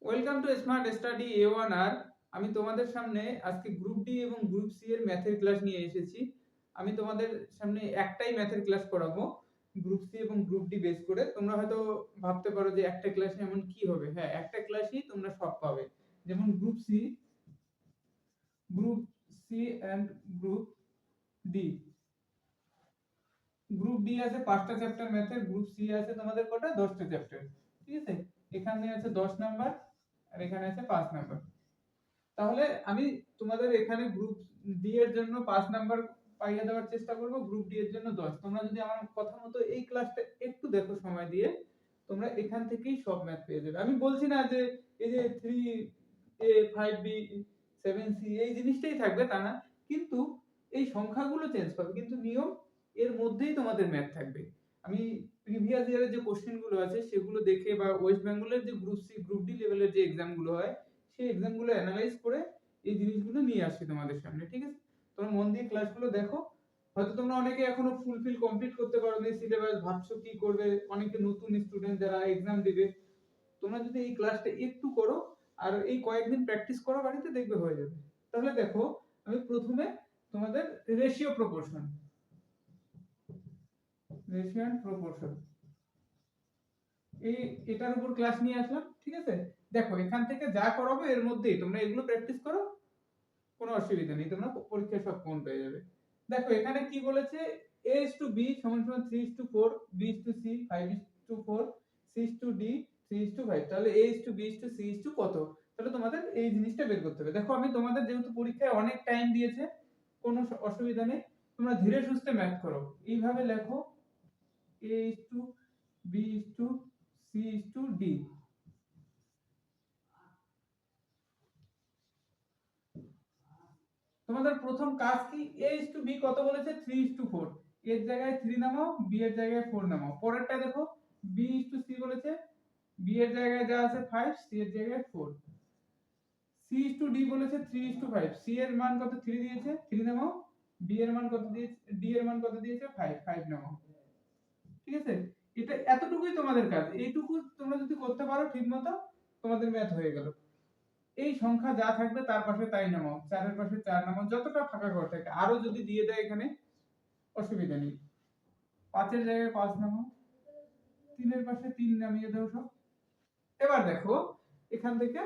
Welcome to smart study A1R। আমি তোমাদের সামনে আজকে গ্রুপ ডি এবং গ্রুপ সি এর ম্যাথের ক্লাস নিয়ে এসেছি। আমি তোমাদের সামনে একটাই ম্যাথের ক্লাস করাবো গ্রুপ সি এবং গ্রুপ ডি বেস করে। তোমরা হয়তো ভাবতে পারো যে একটা ক্লাসে এমন কি হবে। হ্যাঁ, একটা ক্লাসেই তোমরা সব পাবে। যেমন group C and group D. Group D আছে 5টা চ্যাপ্টার ম্যাথের, গ্রুপ সি আছে তোমাদের কটা 10টা চ্যাপ্টার। ঠিক আছে, এখানে আছে 10 নাম্বার আর এখানে আছে 5 নাম্বার। তাহলে আমি তোমাদের এখানে গ্রুপ ডি এর জন্য 5 নাম্বার পাইয়ে দেওয়ার চেষ্টা করব, গ্রুপ ডি এর জন্য 10। তোমরা যদি আমার কথা মতো এই ক্লাসটা একটু দেখো সময় দিয়ে, তোমরা এখান থেকেই সব ম্যাথ পেয়ে যাবে। আমি বলছি না যে এই যে 3a 5b 7c এই জিনিসটাই থাকবে তা না, কিন্তু এই সংখ্যাগুলো চেঞ্জ হবে, কিন্তু নিয়ম এর মধ্যেই তোমাদের ম্যাথ থাকবে। আমি প্রিভিয়াস ইয়ারের যে কোশ্চেনগুলো আছে সেগুলো দেখে বা ওয়েস্ট বেঙ্গলের যে গ্রুপ সি গ্রুপ ডি লেভেলের যে এক্সামগুলো হয় সেই এক্সামগুলো অ্যানালাইজ করে এই জিনিসগুলো নিয়ে আসছি তোমাদের সামনে। ঠিক আছে, তোমরা মন দিয়ে ক্লাসগুলো দেখো। হয়তো তোমরা অনেকে এখনো ফুলফিল কমপ্লিট করতে পারোনি সিলেবাস, ভাবছো কি করবে, অনেকে নতুন স্টুডেন্ট যারা এক্সাম দিবে। তোমরা যদি এই ক্লাসটা একটু করো আর এই কয়েকদিন প্র্যাকটিস করো বাড়িতে, দেখবে হয়ে যাবে। তাহলে দেখো, আমি প্রথমে তোমাদের ratio proportion ratio and proportion এই এটার উপর ক্লাস নিয়ে আসলাম। ঠিক আছে, দেখো এখান থেকে যা করাবো এর মধ্যেই তোমরা এগুলো প্র্যাকটিস করো, কোনো অসুবিধা নেই, তোমরা পরীক্ষায় সব কমন পেয়ে যাবে। দেখো এখানে কি বলেছে, a is to b সমান সমান 3 is to 4, b is to c 5 is to 4, c is to d 3 is to 5। তাহলে a is to b is to c is to কত? তাহলে তোমাদের এই জিনিসটা বের করতে হবে। দেখো আমি তোমাদের যেহেতু পরীক্ষায় অনেক টাইম দিয়েছে, কোনো অসুবিধা নেই, তোমরা ধীরে সুস্থে ম্যাথ করো। এইভাবে লেখো a is to b is to c is to d। তোমাদের প্রথম কাজ কি, a is to b কত বলেছে 3 is to 4, এর জায়গায় 3 নামাও, b এর জায়গায় 4 নামাও। পরেরটা দেখো b is to c বলেছে, b এর জায়গায় যা আছে 5, c এর জায়গায় 4। c is to d বলেছে 3 is to 5, c এর মান কত 3 দিয়েছে, 3 নামাও। b এর মান কত দিয়েছে, d এর মান কত দিয়েছে 5, 5 নামাও। ঠিক আছে, এটা এতটুকুই তোমাদের কাজ। এইটুকু তোমরা যদি করতে পারো ঠিকমতো, তোমাদের ম্যাথ হয়ে গেল। এই সংখ্যা যা থাকবে তার পাশে তাই নামাও, 4 এর পাশে 4 নামাও, যতটা ফাঁকা ঘর থাকে। আরো যদি দিয়ে দেয় এখানে অসুবিধা নেই, 5 এর জায়গায় 5 নামাও, 3 এর পাশে 3 নামিয়ে দাও সব। এবার দেখো এখান থেকে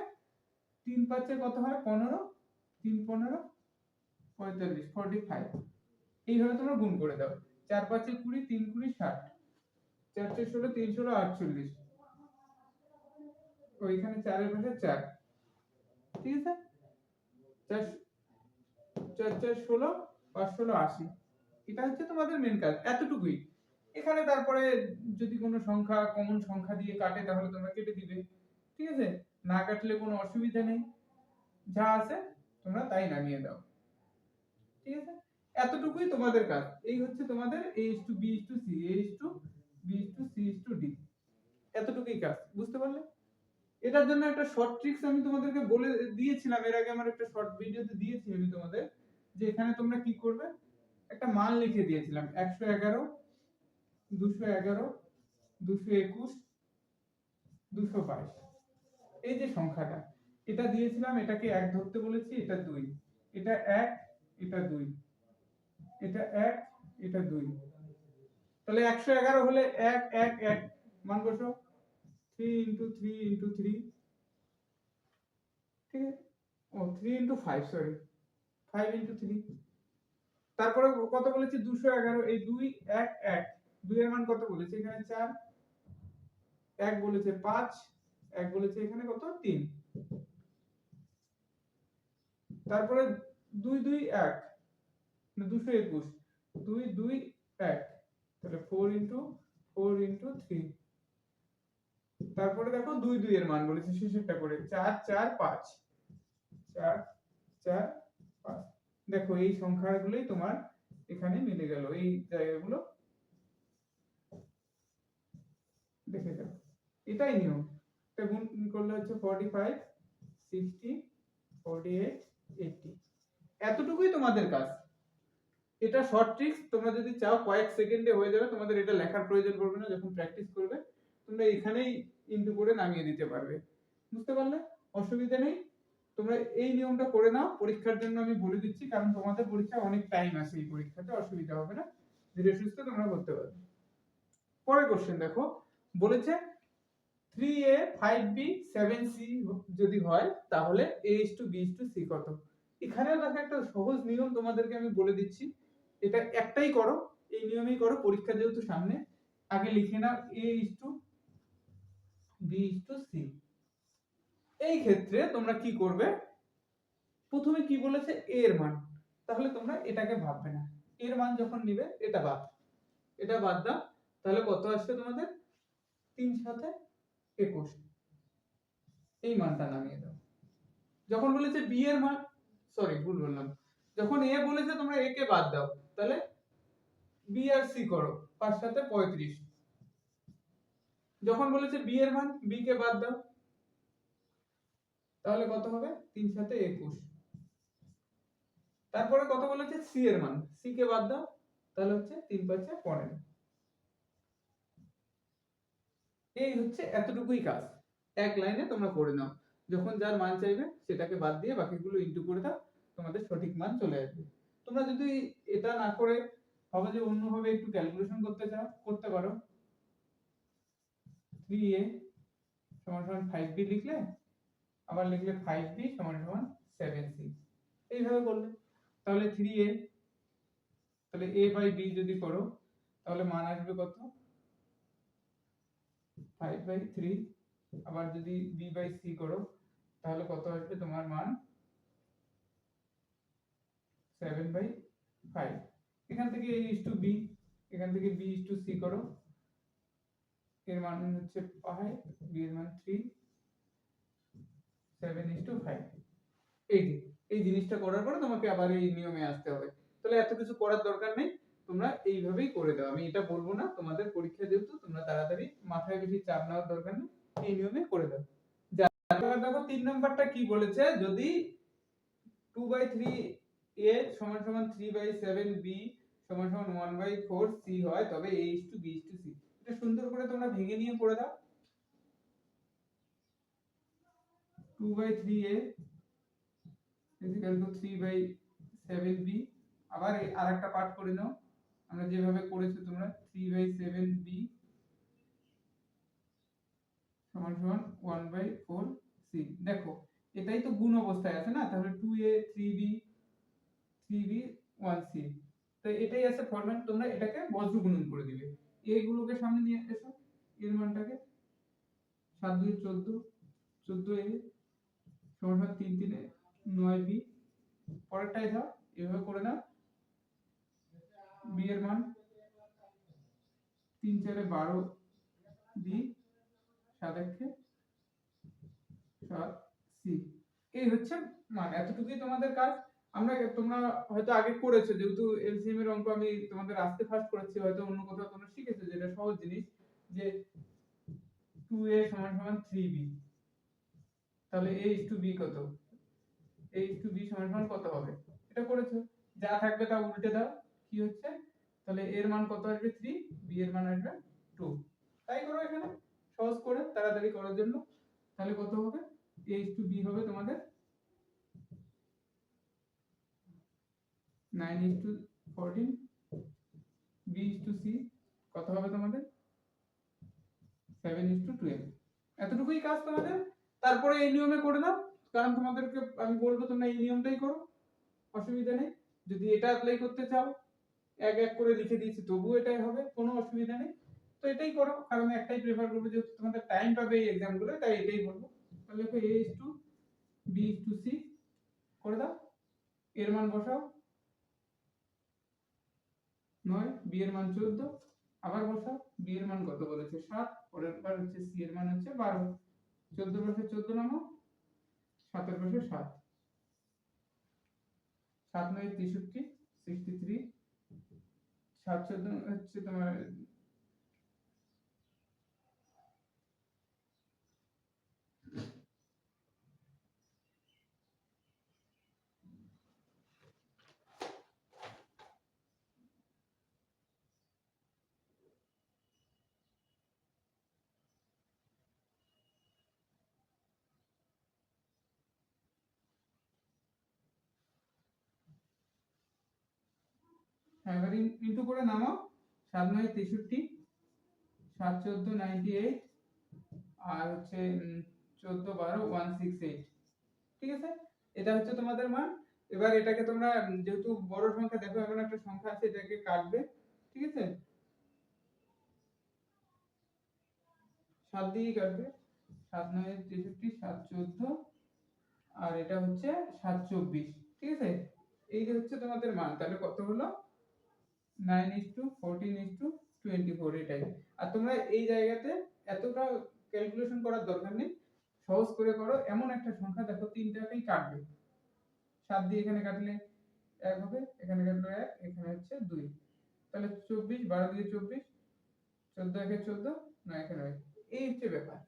3 5 এ কত হয় 15, 3 15 45 45। এইভাবে তোমরা গুণ করে দাও। 4 5 এ 20, 3 20 60, 4 4 16, 3 16 48। ওইখানে 4 এর পাশে 4। ঠিক আছে, 4 4 4 16, 5 16 80। এটা হচ্ছে তোমাদের মেন কাজ, এতটুকুই। এখানে তারপরে যদি কোনো সংখ্যা কমন সংখ্যা দিয়ে কাটে তাহলে তোমরা কেটে দিবে। ঠিক আছে, না কাটলে কোনো অসুবিধা নেই, যা আছে তোমরা তাই নামিয়ে দাও। ঠিক আছে, এতটুকুই তোমাদের কাজ। এই হচ্ছে তোমাদের a is to b is to c, a is to b is to c is to d, এতটুকুই কাজ। বুঝতে পারলে? এটার জন্য একটা শর্ট ট্রিক্স আমি তোমাদেরকে বলে দিয়েছিলাম এর আগে, আমার একটা শর্ট ভিডিওতে দিয়েছি আমি তোমাদের, যে এখানে তোমরা কি করবে, একটা মান লিখে দিয়েছিলাম 111 211 221 222। এই যে সংখ্যাটা, এটা দিয়েছিলাম, এটাকে 1 ধরতে বলেছি, এটা 2, এটা 1, এটা 2, এটা 1, এটা 2। তাহলে 111 হলে 1 1 1 মান বসো, 3 into 3 into 3। ঠিক আছে, ও 3 into 5, সরি 5 into 3। তারপরে কত বলেছি 211, এই 2 1 1, 2 এর মান কত বলেছি এখানে 4, 1 বলেছে 5, 1 বলেছে এখানে কত 3। তারপরে 2 2 1 মানে 221, 2 2 1, তাহলে 4 into 4 into 3। তারপরে দেখো 2 2 এর মান বলেছে শেষেরটা করে 4 4 5, 4 4 5। দেখো এই সংখ্যাগুলোই তোমার এখানে মিলে গেল, এই জায়গাগুলো দেখে যাও। এটাই নিয়ম। এটা গুণ করলে হচ্ছে 45 60 48 80। এতটুকুই তোমাদের কাজ। এটা শর্ট ট্রিক্স, তোমরা যদি চাও কয়েক সেকেন্ডে হয়ে যাবে, তোমাদের এটা লেখার প্রয়োজন পড়বে না। যখন প্র্যাকটিস করবে তোমরা এখানেই ইনটু করে নামিয়ে দিতে পারবে। বুঝতে পারলে? অসুবিধা নেই, তোমরা এই নিয়মটা করে নাও। পরীক্ষার জন্য আমি বলে দিচ্ছি, কারণ তোমাদের পরীক্ষা অনেক টাইম আছে, এই পরীক্ষাতে অসুবিধা হবে না, ধীরে সুস্থে তোমরা করতে পারবে। পরের কোশ্চেন দেখো, বলেছে 3a 5b 7c যদি হয় তাহলে a:b:c কত? এখানেও দেখো একটা সহজ নিয়ম তোমাদেরকে আমি বলে দিচ্ছি, এটা একটাই করো, এই নিয়মেই করো, পরীক্ষা যেহেতু সামনে। আগে লিখে নাও a:b:c। এই ক্ষেত্রে তোমরা কি করবে, প্রথমে কি বলেছে a এর মান, তাহলে তোমরা এটাকে ভাববে না, এর মান যখন নিবে এটা বাদ দাও, তাহলে কত আসছে তোমাদের 3 সাথে 21, এই মানটা নামিয়ে দাও। যখন বলেছে b এর মান, সরি ভুল বললাম, যখন a বলেছে তোমরা a কে বাদ দাও, তাহলে b আর c করো, 5 সাথে 35। যখন বলেছে b এর মান, b কে বাদ দাও, তাহলে কত হবে 3 সাথে 21। তারপরে কত বলেছে c এর মান, c কে বাদ দাও, তাহলে হচ্ছে 3 5 15। এই হচ্ছে এতটুকুই কাজ, এক লাইনে তোমরা করে নাও, যখন যার মান চাইবে সেটাকে বাদ দিয়ে বাকিগুলো ইনটু করে দাও, তোমাদের সঠিক মান চলে আসবে। তোমরা যদি এটা না করে ভাবে যে অন্যভাবে একটু ক্যালকুলেশন করতে চাও, করতে পারো। 3a সমান সমান 5b লিখলে, আবার লিখলে 5b সমান সমান 7c, এইভাবে করলে তাহলে 3a, তাহলে a বাই b যদি করো তাহলে মান আসবে কত 5/3। আবার যদি b বাই c করো তাহলে কত আসবে তোমার মান 7/5। এখান থেকে a:b, এখান থেকে b:c করো, এর মান হচ্ছে 5, b এর মান 3, 7:5। এই জিনিসটা করার পরে তোমাকে আবার এই নিয়মে আসতে হবে, তাহলে এত কিছু করার দরকার নেই, তোমরা এইভাবেই করে দাও। আমি এটা বলবো না, তোমাদের পরীক্ষা যেহেতু তোমরা তাড়াতাড়ি, মাথায় বেশি চাপ নেওয়ার দরকার নেই, এই নিয়মে করে দাও। এবার দেখো 3 নাম্বারটা কি বলেছে, যদি 2/3a সমান সমান 3/7b সমান সমান 1/4c হয় তবে a:b:c। এটা সুন্দর করে তোমরা ভেঙে নিয়ে পড়ে দাও। 2/3a = 3/7b। আবার আরেকটা পার্ট করে নাও, আমরা যেভাবে করেছি তোমরা 3/7b সমান সমান 1/4c। দেখো এটাই তো গুণ অবস্থায় আছে না, তাহলে 2a 3b 3b 1c, তো এটাই আছে ফরম্যাট। তোমরা এটাকে বজ্র গুণন করে দিবে, a গুলোকে সামনে নিয়ে এসো, এর মানটাকে 7 2 14, 14a সমান সমান 3 3 9b। পরেরটাই দাও, এভাবে করে নাও, b এর মান 3 4 12 b 7 1 7 c। এই হচ্ছে মান, এতটুকুই তোমাদের কাজ। তোমরা হয়তো আগে করেছো, যেহেতু এলসিএম এর অঙ্ক আমি তোমাদের আজকে ফার্স্ট করাচ্ছি, হয়তো অন্য কোথাও তোমরা শিখেছো, যেটা সহজ জিনিস, যে 2a সমান সমান 3b, তাহলে a:b কত, a:b সমান সমান কত হবে, এটা করেছো, যা থাকবে তা উল্টে দাও, কি হচ্ছে, তাহলে এর মান কত আসবে 3, b এর মান আসবে 2। তাই করো এখানে সহজ করে তাড়াতাড়ি করার জন্য, তাহলে কত হবে, a:b হবে তোমাদের 9:14, b:c কত হবে তোমাদের 7:12। এতটুকুই কাজ তোমাদের। তারপরে এই নিয়মে করে দাও, কারণ তোমাদেরকে আমি বলবো তোমরা এই নিয়মটাই করো, অসুবিধা নেই। যদি এটা অ্যাপ্লাই করতে চাও, এক এক করে লিখে দিয়েছি তবুও এটাই হবে, কোনো অসুবিধা নেই। তো এটাই করো, কারণ একটাই প্রেফার করবো, যেহেতু তোমাদের টাইম পাবে এই এক্সামগুলো, তাই এটাই বলবো। তাহলে দেখো a:b:c করে দাও, এর মান বসাও 9, b এর মান 14, আবার বসাও, b এর মান কত বলেছে 7, পরের বার হচ্ছে c এর মান হচ্ছে 12, 14 পাশে 14 নামো, 7 এর পাশে 7, 7 9 63, 63, 7 14 হচ্ছে তোমার হ্যাঁ, এবার ইন্টু করে নামাও। 7 9 63, 7 14 98, আর হচ্ছে 14 12 168। ঠিক আছে, এটা হচ্ছে তোমাদের মান। এবার এটাকে তোমরা যেহেতু বড় সংখ্যা, দেখো এমন একটা সংখ্যা আছে, এটাকে কাটবে। ঠিক আছে, 7 দিয়ে কাটবে। 7 9 63, 7 14, আর এটা হচ্ছে 7 24। ঠিক আছে, এই যে হচ্ছে তোমাদের মান। তাহলে কত হলো? 9:14:24 এটাই। আর তোমরা এই জায়গাতে এতটা ক্যালকুলেশন করার দরকার নেই, সহজ করে করো। এমন একটা সংখ্যা দেখো, তিনটাকেই কাটবে। 7 দিয়ে এখানে কাটলে 1 হবে, এখানে কাটলে 1, এখানে হচ্ছে 2। তাহলে 24, 12 দিয়ে 24, 14 একে 14, 9 একে 9। এই হচ্ছে ব্যাপার।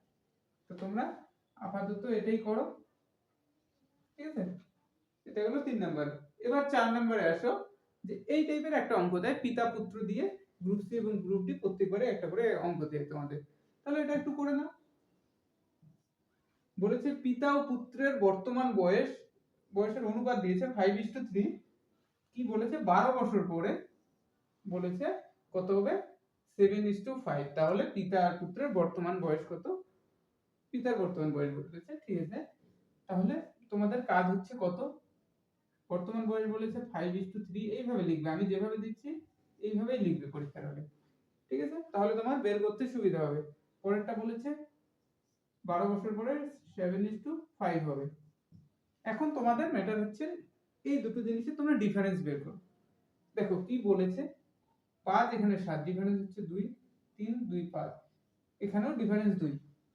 তো তোমরা আপাতত এটাই করো। ঠিক আছে, এটা হলো 3 নাম্বার। এবার 4 নম্বরে আসো, যে এই টাইপের একটা অঙ্ক দেয়, পিতা পুত্র দিয়ে গ্রুপ সি এবং গ্রুপ ডি প্রত্যেকবারে একটা করে অঙ্ক দেয় তোমাদের। তাহলে এটা একটু করে নাও। বলেছে পিতা ও পুত্রের বর্তমান বয়সের অনুপাত দিয়েছে 5:3। কি বলেছে? 12 বছর পরে বলেছে কত হবে? 7:5। তাহলে পিতা আর পুত্রের বর্তমান বয়স কত? পিতার বর্তমান বয়স বলেছে। ঠিক আছে, তাহলে তোমাদের কাজ হচ্ছে কত? বর্তমান বয়স বলেছে 5:3, এইভাবে লিখবে। আমি যেভাবে দিচ্ছি এইভাবেই লিখবে পরীক্ষার হলে। ঠিক আছে, তাহলে তোমার বের করতে সুবিধা হবে। পরেরটা বলেছে 12 বছর পরে 7:5 হবে। এখন তোমাদের ম্যাটার হচ্ছে এই দুটো জিনিসের তোমরা ডিফারেন্স বের করো। দেখো কি বলেছে, 5 এখানে 7, ডিফারেন্স হচ্ছে 2, 3 2 5, এখানেও ডিফারেন্স 2।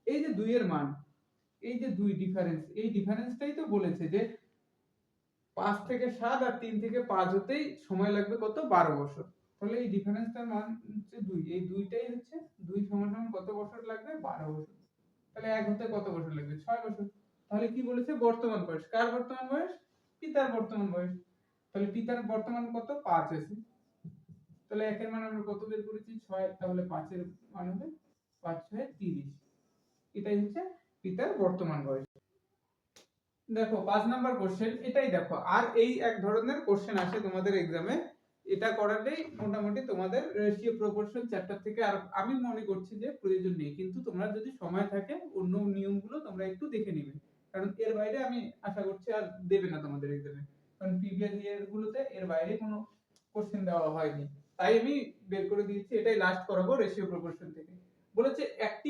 এই যে 2 এর মান, এই যে 2 ডিফারেন্স, এই ডিফারেন্সটাই তো বলেছে যে 5 থেকে 7 আর 3 থেকে 5 হতেই সময় লাগবে কত? 12 বছর। তাহলে এই ডিফারেন্সটার মান হচ্ছে 2, এই দুইটাই হচ্ছে 2 সমান সমান কত বছর লাগবে? 12 বছর। তাহলে 1 হতে কত বছর লাগবে? 6 বছর। তাহলে কি বলেছে? বর্তমান বয়স। কার বর্তমান বয়স? পিতার বর্তমান বয়স। তাহলে পিতার বর্তমান কত? 5 আছে। তাহলে 1 এর মান আমরা কত বের করেছি? 6। তাহলে 5 এর মান হবে 5 6 30। এটাই হচ্ছে পিতার বর্তমান বয়স। দেখো 5 নাম্বার কোশ্চেন, এটাই দেখো। আর এই এক ধরনের কোশ্চেন আসে তোমাদের এক্সামে, এটা করালেই মোটামুটি তোমাদের রেশিও প্রপোর্শন চ্যাপ্টার থেকে আর আমি মনে করছি যে প্রয়োজন নেই, কিন্তু তোমরা যদি সময় থাকে অন্য নিয়মগুলো তোমরা একটু দেখে নিবে, কারণ এর বাইরে আমি আশা করছি আর দেবে না তোমাদের এক্সামে, কারণ প্রিভিয়াস ইয়ার গুলোতে এর বাইরে কোনো কোশ্চেন দেওয়া হয়নি। তাই আমি বের করে দিয়েছি, এটাই লাস্ট করাবো রেশিও প্রপোর্শন থেকে। বলেছে একটি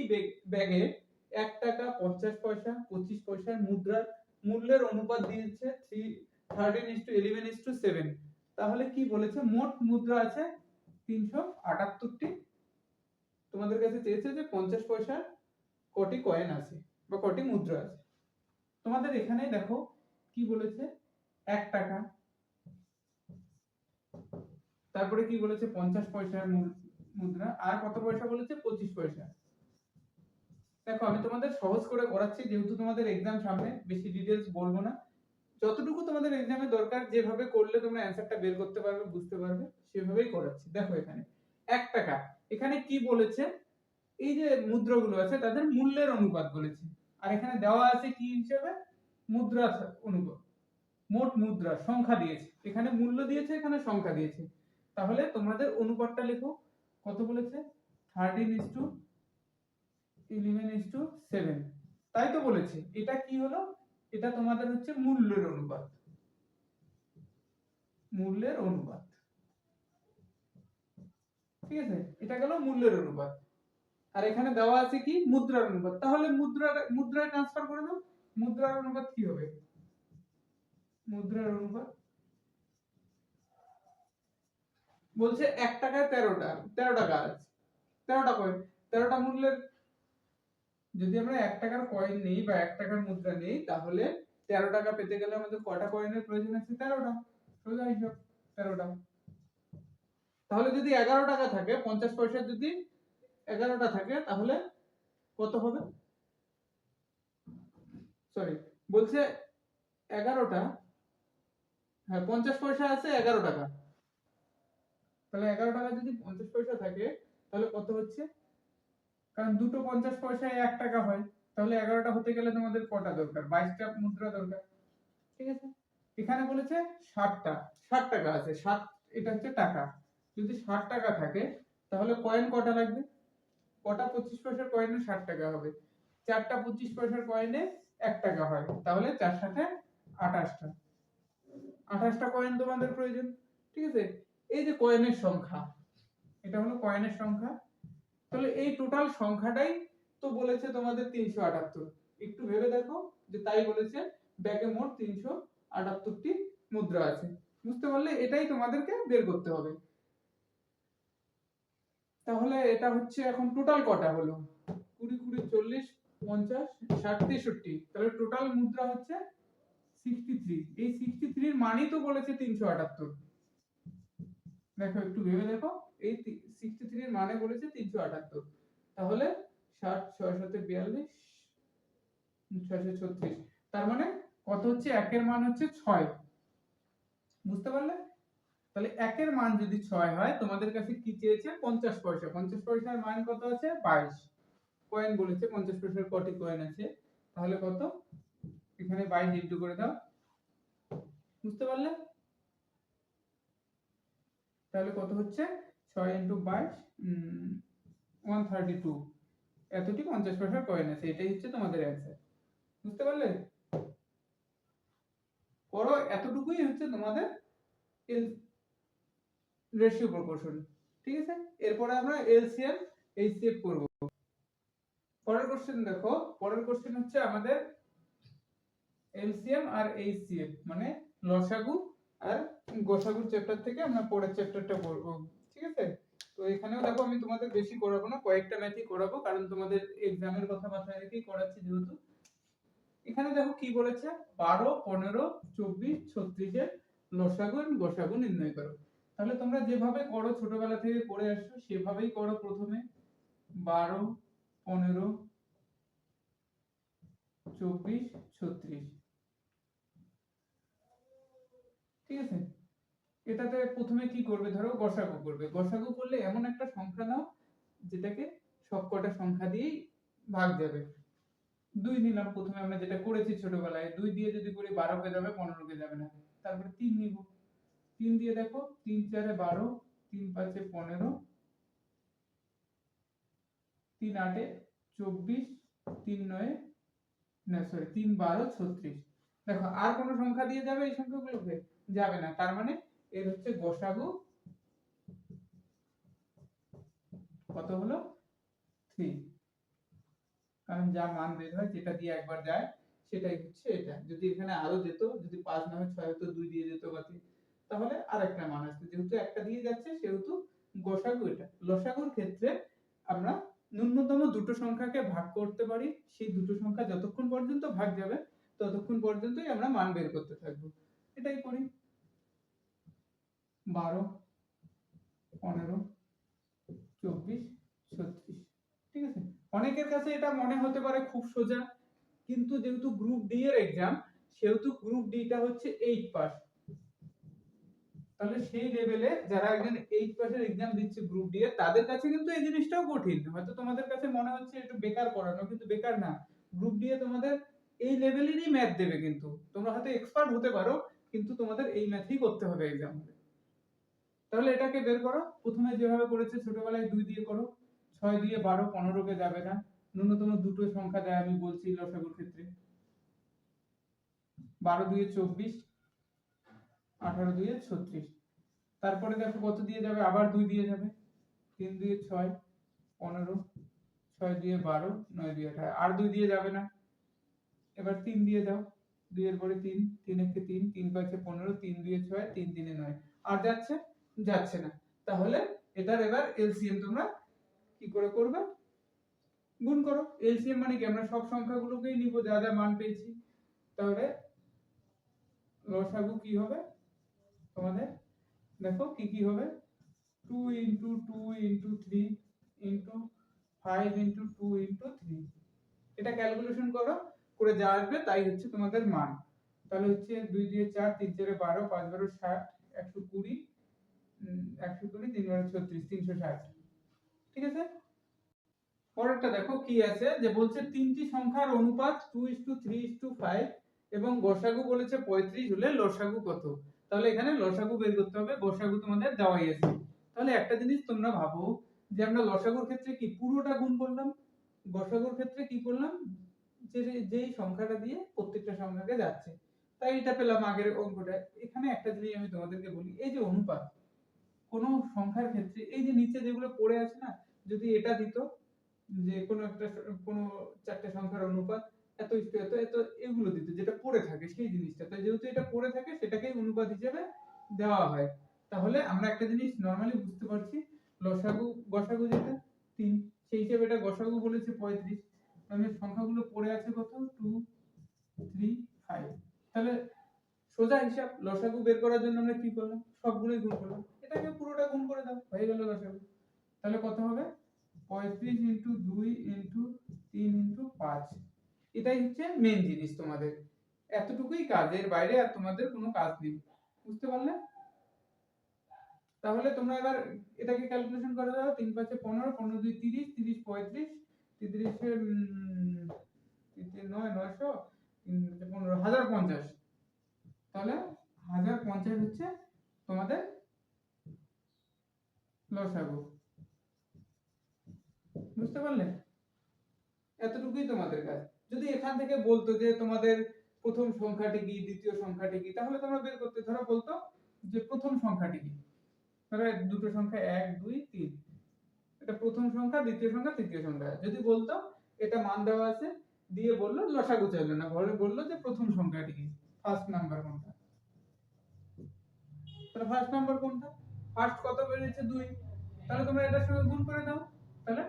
ব্যাগে 1 টাকা 50 পয়সা 25 পয়সার মুদ্রার মূল্যের অনুপাত দিয়েছে 13:11:7। তাহলে কি বলেছে? মোট মুদ্রা আছে 378টি। তোমাদের কাছে চেয়েছে যে 50 পয়সার কটি কয়েন আছে বা কটি মুদ্রা আছে। তোমাদের এখানে দেখো কি বলেছে? 1 টাকা, তারপরে কি বলেছে? 50 পয়সার মুদ্রা, আর কত পয়সা বলেছে? 25 পয়সা। দেখো আমি তোমাদের সহজ করে করাচ্ছি, যেহেতু তোমাদের এক্সাম সামনে, বেশি ডিটেইলস বলবো না। যতটুকু তোমাদের এক্সামে দরকার, যেভাবে করলে তোমরা অ্যানসারটা বের করতে পারবে, বুঝতে পারবে, সেভাবেই করাচ্ছি। দেখো এখানে 1 টাকা, এখানে কি বলেছে? এই যে মুদ্রাগুলো আছে তাদের মূল্যের অনুপাত বলেছে, আর এখানে দেওয়া আছে কি হিসেবে? মুদ্রা অনুপাত। মোট মুদ্রা সংখ্যা দিয়েছে, এখানে মূল্য দিয়েছে, এখানে সংখ্যা দিয়েছে। তাহলে তোমাদের অনুপাতটা লেখো। কত বলেছে? 13:11:7। তাই তো বলেছে। এটা কি হলো? এটা তোমাদের হচ্ছে মূল্যের অনুপাত। মূল্যের অনুপাত। ঠিক আছে, এটা গেল মূল্যের অনুপাত। আর এখানে দেওয়া আছে কি? মুদ্রার অনুপাত। তাহলে মুদ্রায় ট্রান্সফার করে দাও। মুদ্রার অনুপাত কি হবে? মুদ্রার অনুপাত বলছে 1 টাকায় 13 টাকা আছে, 13টা কয়েন, 13টা মূল্যের। যদি আমরা 1 টাকার কয়েন নেই বা 1 টাকার মুদ্রা নেই, তাহলে 13 টাকা পেতে গেলে আমাদের কয়টা কয়েনের প্রয়োজন আছে? 13টা। সোজা হিসাব, 13টা। তাহলে যদি 11 টাকা থাকে, 50 পয়সা যদি 11টা থাকে, তাহলে কত হবে? সরি, বলছে 11টা, হ্যাঁ 50 পয়সা আছে 11 টাকা। তাহলে 11 টাকা যদি 50 পয়সা থাকে, তাহলে কত হচ্ছে? কারণ দুটো 50 পয়সায় 1 টাকা হয়, তাহলে 11টা হতে গেলে তোমাদের কটা দরকার? 22টা মুদ্রা দরকার। ঠিক আছে, এখানে বলেছে 60টা, 60 টাকা আছে, এটা হচ্ছে টাকা। যদি 60 টাকা থাকে তাহলে কয়েন কটা লাগবে? কটা 25 পয়সার কয়েনে 60 টাকা হবে? 4টা 25 পয়সার কয়েনে 1 টাকা হয়, তাহলে 4 সাথে 28টা। 28টা কয়েন তোমাদের প্রয়োজন। ঠিক আছে? এই যে কয়েনের সংখ্যা, এটা হলো কয়েনের সংখ্যা। তাহলে এই টোটাল সংখ্যাটাই তো বলেছে তোমাদের 378। একটু ভেবে দেখো যে তাই বলেছে, ব্যাগে মোট 378টি মুদ্রা আছে। বুঝতে পারলে? এটাই তোমাদেরকে বের করতে হবে। তাহলে এটা হচ্ছে এখন টোটাল কটা হলো? 20 20 40 50 60 63। তাহলে টোটাল মুদ্রা হচ্ছে 63। এই 63 এর মানই তো বলেছে 378। দেখো একটু ভেবে দেখো, এই 63 এর মানে বলেছে 378। তাহলে 60 6 7 42 6 36। তার মানে কত হচ্ছে? একের মান হচ্ছে 6। বুঝতে পারলে? তাহলে একের মান যদি 6 হয়, তোমাদের কাছে কি চেয়েছে? 50 পয়সা। 50 পয়সার মান কত আছে? 22। কয়েন বলেছে 50 পয়সার কটি কয়েন আছে, তাহলে কত? এখানে 22 ইনটু করে দাও। বুঝতে পারলে? তাহলে কত হচ্ছে? 6 ইনটু 22 132। এতটি 50 পয়সার কয়েন আছে। এটাই হচ্ছে তোমাদের অ্যানসার। বুঝতে পারলে? করো, এতটুকুই হচ্ছে তোমাদের রেশিও প্রপোর্শন। ঠিক আছে? এরপরে আমরা এলসিএম এইচসিএফ করব। পরের কোশ্চেন দেখো, পরের কোশ্চেন হচ্ছে আমাদের এলসিএম আর এইচসিএফ মানে লসাগু আর গসাগুর চ্যাপ্টার থেকে আমরা পরের চ্যাপ্টারটা পড়ব। ঠিক আছে? তো এখানেও দেখো আমি তোমাদের বেশি করাবো না, কয়েকটা ম্যাথই করাবো, কারণ তোমাদের এক্সামের কথা মাথায় রেখেই করাচ্ছি যেহেতু। এখানে দেখো কি বলেছে? 12 15 24 36 এর লসাগু এবং গসাগু নির্ণয় করো। তাহলে তোমরা যেভাবে করো, ছোটবেলা থেকে করে আসছো সেভাবেই করো। প্রথমে 12 15 24 36। ঠিক আছে? এটাতে প্রথমে কি করবে? ধরো গসাগু করবে। গসাগু করলে এমন একটা সংখ্যা নাও যেটাকে সবকটা সংখ্যা দিয়েই ভাগ যাবে। 2 নিলাম প্রথমে, আমরা যেটা করেছি ছোটবেলায়। 2 দিয়ে যদি করি 12 কে যাবে, 15 কে যাবে না। তারপরে 3 নিব। 3 দিয়ে দেখো, 3 4 এ 12, 3 5 এ 15, 3 8 এ 24, 3 9 এ না সরি 3 12 36। দেখো আর কোন সংখ্যা দিয়ে যাবে এই সংখ্যাগুলোকে? যাবে না। তার মানে এর হচ্ছে গসাগু কত হলো? 3। কারণ যা মান বের হয়, যেটা দিয়ে একবার যায় সেটাই হচ্ছে এটা। যদি এখানে আরো যেত, যদি 5 না হয় 6 হতো, 2 দিয়ে যেত বা 3, তাহলে আরেকটা মান আসতো। যেহেতু একটা দিয়ে যাচ্ছে সেহেতু গসাগু এটা। লসাগুর ক্ষেত্রে আমরা ন্যূনতম দুটো সংখ্যাকে ভাগ করতে পারি। সেই দুটো সংখ্যা যতক্ষণ পর্যন্ত ভাগ যাবে ততক্ষণ পর্যন্তই আমরা মান বের করতে থাকবো। এটাই করি। 12 15 24 36। ঠিক আছে? অনেকের কাছে এটা মনে হতে পারে খুব সোজা, কিন্তু যেহেতু গ্রুপ ডি এর एग्जाम, সেহেতু গ্রুপ ডি টা হচ্ছে 8 পাস। তাহলে সেই লেভেলে যারা একজন 8 পাসের एग्जाम দিচ্ছে গ্রুপ ডি এর, তাদের কাছে কিন্তু এই জিনিসটাও কঠিন। হয়তো তোমাদের কাছে মনে হচ্ছে একটু বেকার পড়ানো, কিন্তু বেকার না। গ্রুপ ডি এ তোমাদের এই লেভেলেরই ম্যাথ দেবে, কিন্তু তোমরা হয়তো এক্সপার্ট হতে পারো, কিন্তু তোমাদের এই ম্যাথই করতে হবে एग्जाम হলে। তাহলে এটাকে বের করো। প্রথমে যেভাবে করেছে ছোটবেলায় 2 দিয়ে করো। 6 দিয়ে 12, 15 কে যাবে না। ন্যূনতম দুটো সংখ্যা দেয় আমি বলছি লসাগুর ক্ষেত্রে। 12 দুয়ে 24, 18 দুয়ে 36। তারপরে দেখো কত দিয়ে যাবে? আবার 2 দিয়ে যাবে। 3 দুয়ে 6, 15, 6 দিয়ে 12, 9 দিয়ে 18। আর 2 দিয়ে যাবে না। এবার 3 দিয়ে দাও। 2 এর পরে 3, 3 একে 3, 3 5 এ 15, 3 দুয়ে 6, 3 3 এ 9। আর যাচ্ছে? যাচ্ছে না। তাহলে এটার এবার এলসিএম তোমরা কি করে করবে? গুণ করো। এলসিএম মানে কি? আমরা সব সংখ্যাগুলোকেই নিব যা যা মান পেয়েছি। তাহলে লসাগু কি হবে তোমাদের? দেখো কি কি হবে? 2 into 2 into 3 into 5 into 2 into 3। এটা ক্যালকুলেশন করো, করে যা আসবে তাই হচ্ছে তোমাদের মান। তাহলে হচ্ছে 2 দিয়ে 4, 3 4 এ 12, 5 12 60, 120, 120 3 12 36, 360। ঠিক আছে? পরেরটা দেখো কি আছে, যে বলছে তিনটি সংখ্যার অনুপাত 2:3:5 এবং গসাগু বলেছে 35 হলে লসাগু কত? তাহলে এখানে লসাগু বের করতে হবে, গসাগু তোমাদের দেওয়াই আছে। তাহলে একটা জিনিস তোমরা ভাবো যে আমরা লসাগুর ক্ষেত্রে কি পুরোটা গুণ করলাম, গসাগুর ক্ষেত্রে কি করলাম, যেই সংখ্যাটা দিয়ে প্রত্যেকটা সংখ্যাকে যাচ্ছে, তাই এটা পেলাম আগের অঙ্কটা। এখানে একটা জিনিস আমি তোমাদেরকে বলি, এই যে অনুপাত কোন সংখ্যার ক্ষেত্রে এই যে নিচে যেগুলো পড়ে আছে না, যদি এটা দিত যে কোনো চারটে সংখ্যার অনুপাত এত ইস্টু এত এত, এগুলো দিত যেটা পড়ে থাকে সেই জিনিসটা, তাই যেহেতু এটা পড়ে থাকে সেটাকেই অনুপাত হিসেবে দেওয়া হয়। তাহলে আমরা একটা জিনিস নরমালি বুঝতে পারছি, লসাগু গসাগু যেটা 3, সেই হিসেবে এটা গসাগু বলেছে 35, মানে সংখ্যাগুলো পড়ে আছে কত 2 3 5। তাহলে সোজা হিসাব, লসাগু বের করার জন্য আমরা কি করলাম, সবগুলোই গুণ করলাম, এটাকে পুরোটা গুণ করে দাও, হয়ে গেল লসাগু। তাহলে কত হবে 35 ইনটু 2 ইনটু 3 ইনটু 5। এটাই হচ্ছে মেন জিনিস তোমাদের, এতটুকুই কাজের বাইরে আর তোমাদের কোনো কাজ নেই, বুঝতে পারলে? তাহলে তোমরা এবার এটাকে ক্যালকুলেশন করে দাও, 3 5 15, 15 2 30, 30 35, 33 এ 9 900, 15 1050। তাহলে 1050 হচ্ছে তোমাদের লসাগু, বুঝতে পারলে? এতটুকুই তোমাদের কাজ। যদি এখান থেকে বলতো যে তোমাদের প্রথম সংখ্যাটি কি, দ্বিতীয় সংখ্যাটি কি, তাহলে তোমরা বের করতে, ধরো বলতো যে প্রথম সংখ্যাটি কি, ধরো দুটো সংখ্যা 1 2 3, এটা প্রথম সংখ্যা, দ্বিতীয় সংখ্যা, তৃতীয় সংখ্যা। যদি বলতো এটা মান দেওয়া আছে, দিয়ে বললো লসাগু চাইলো না, ঘরে বললো যে প্রথম সংখ্যাটি কি, ফার্স্ট নাম্বার কোনটা, তাহলে ফার্স্ট নাম্বার কোনটা, ফার্স্ট কত বেরিয়েছে 2, তাহলে তোমরা এটার সঙ্গে গুণ করে দাও, তাহলে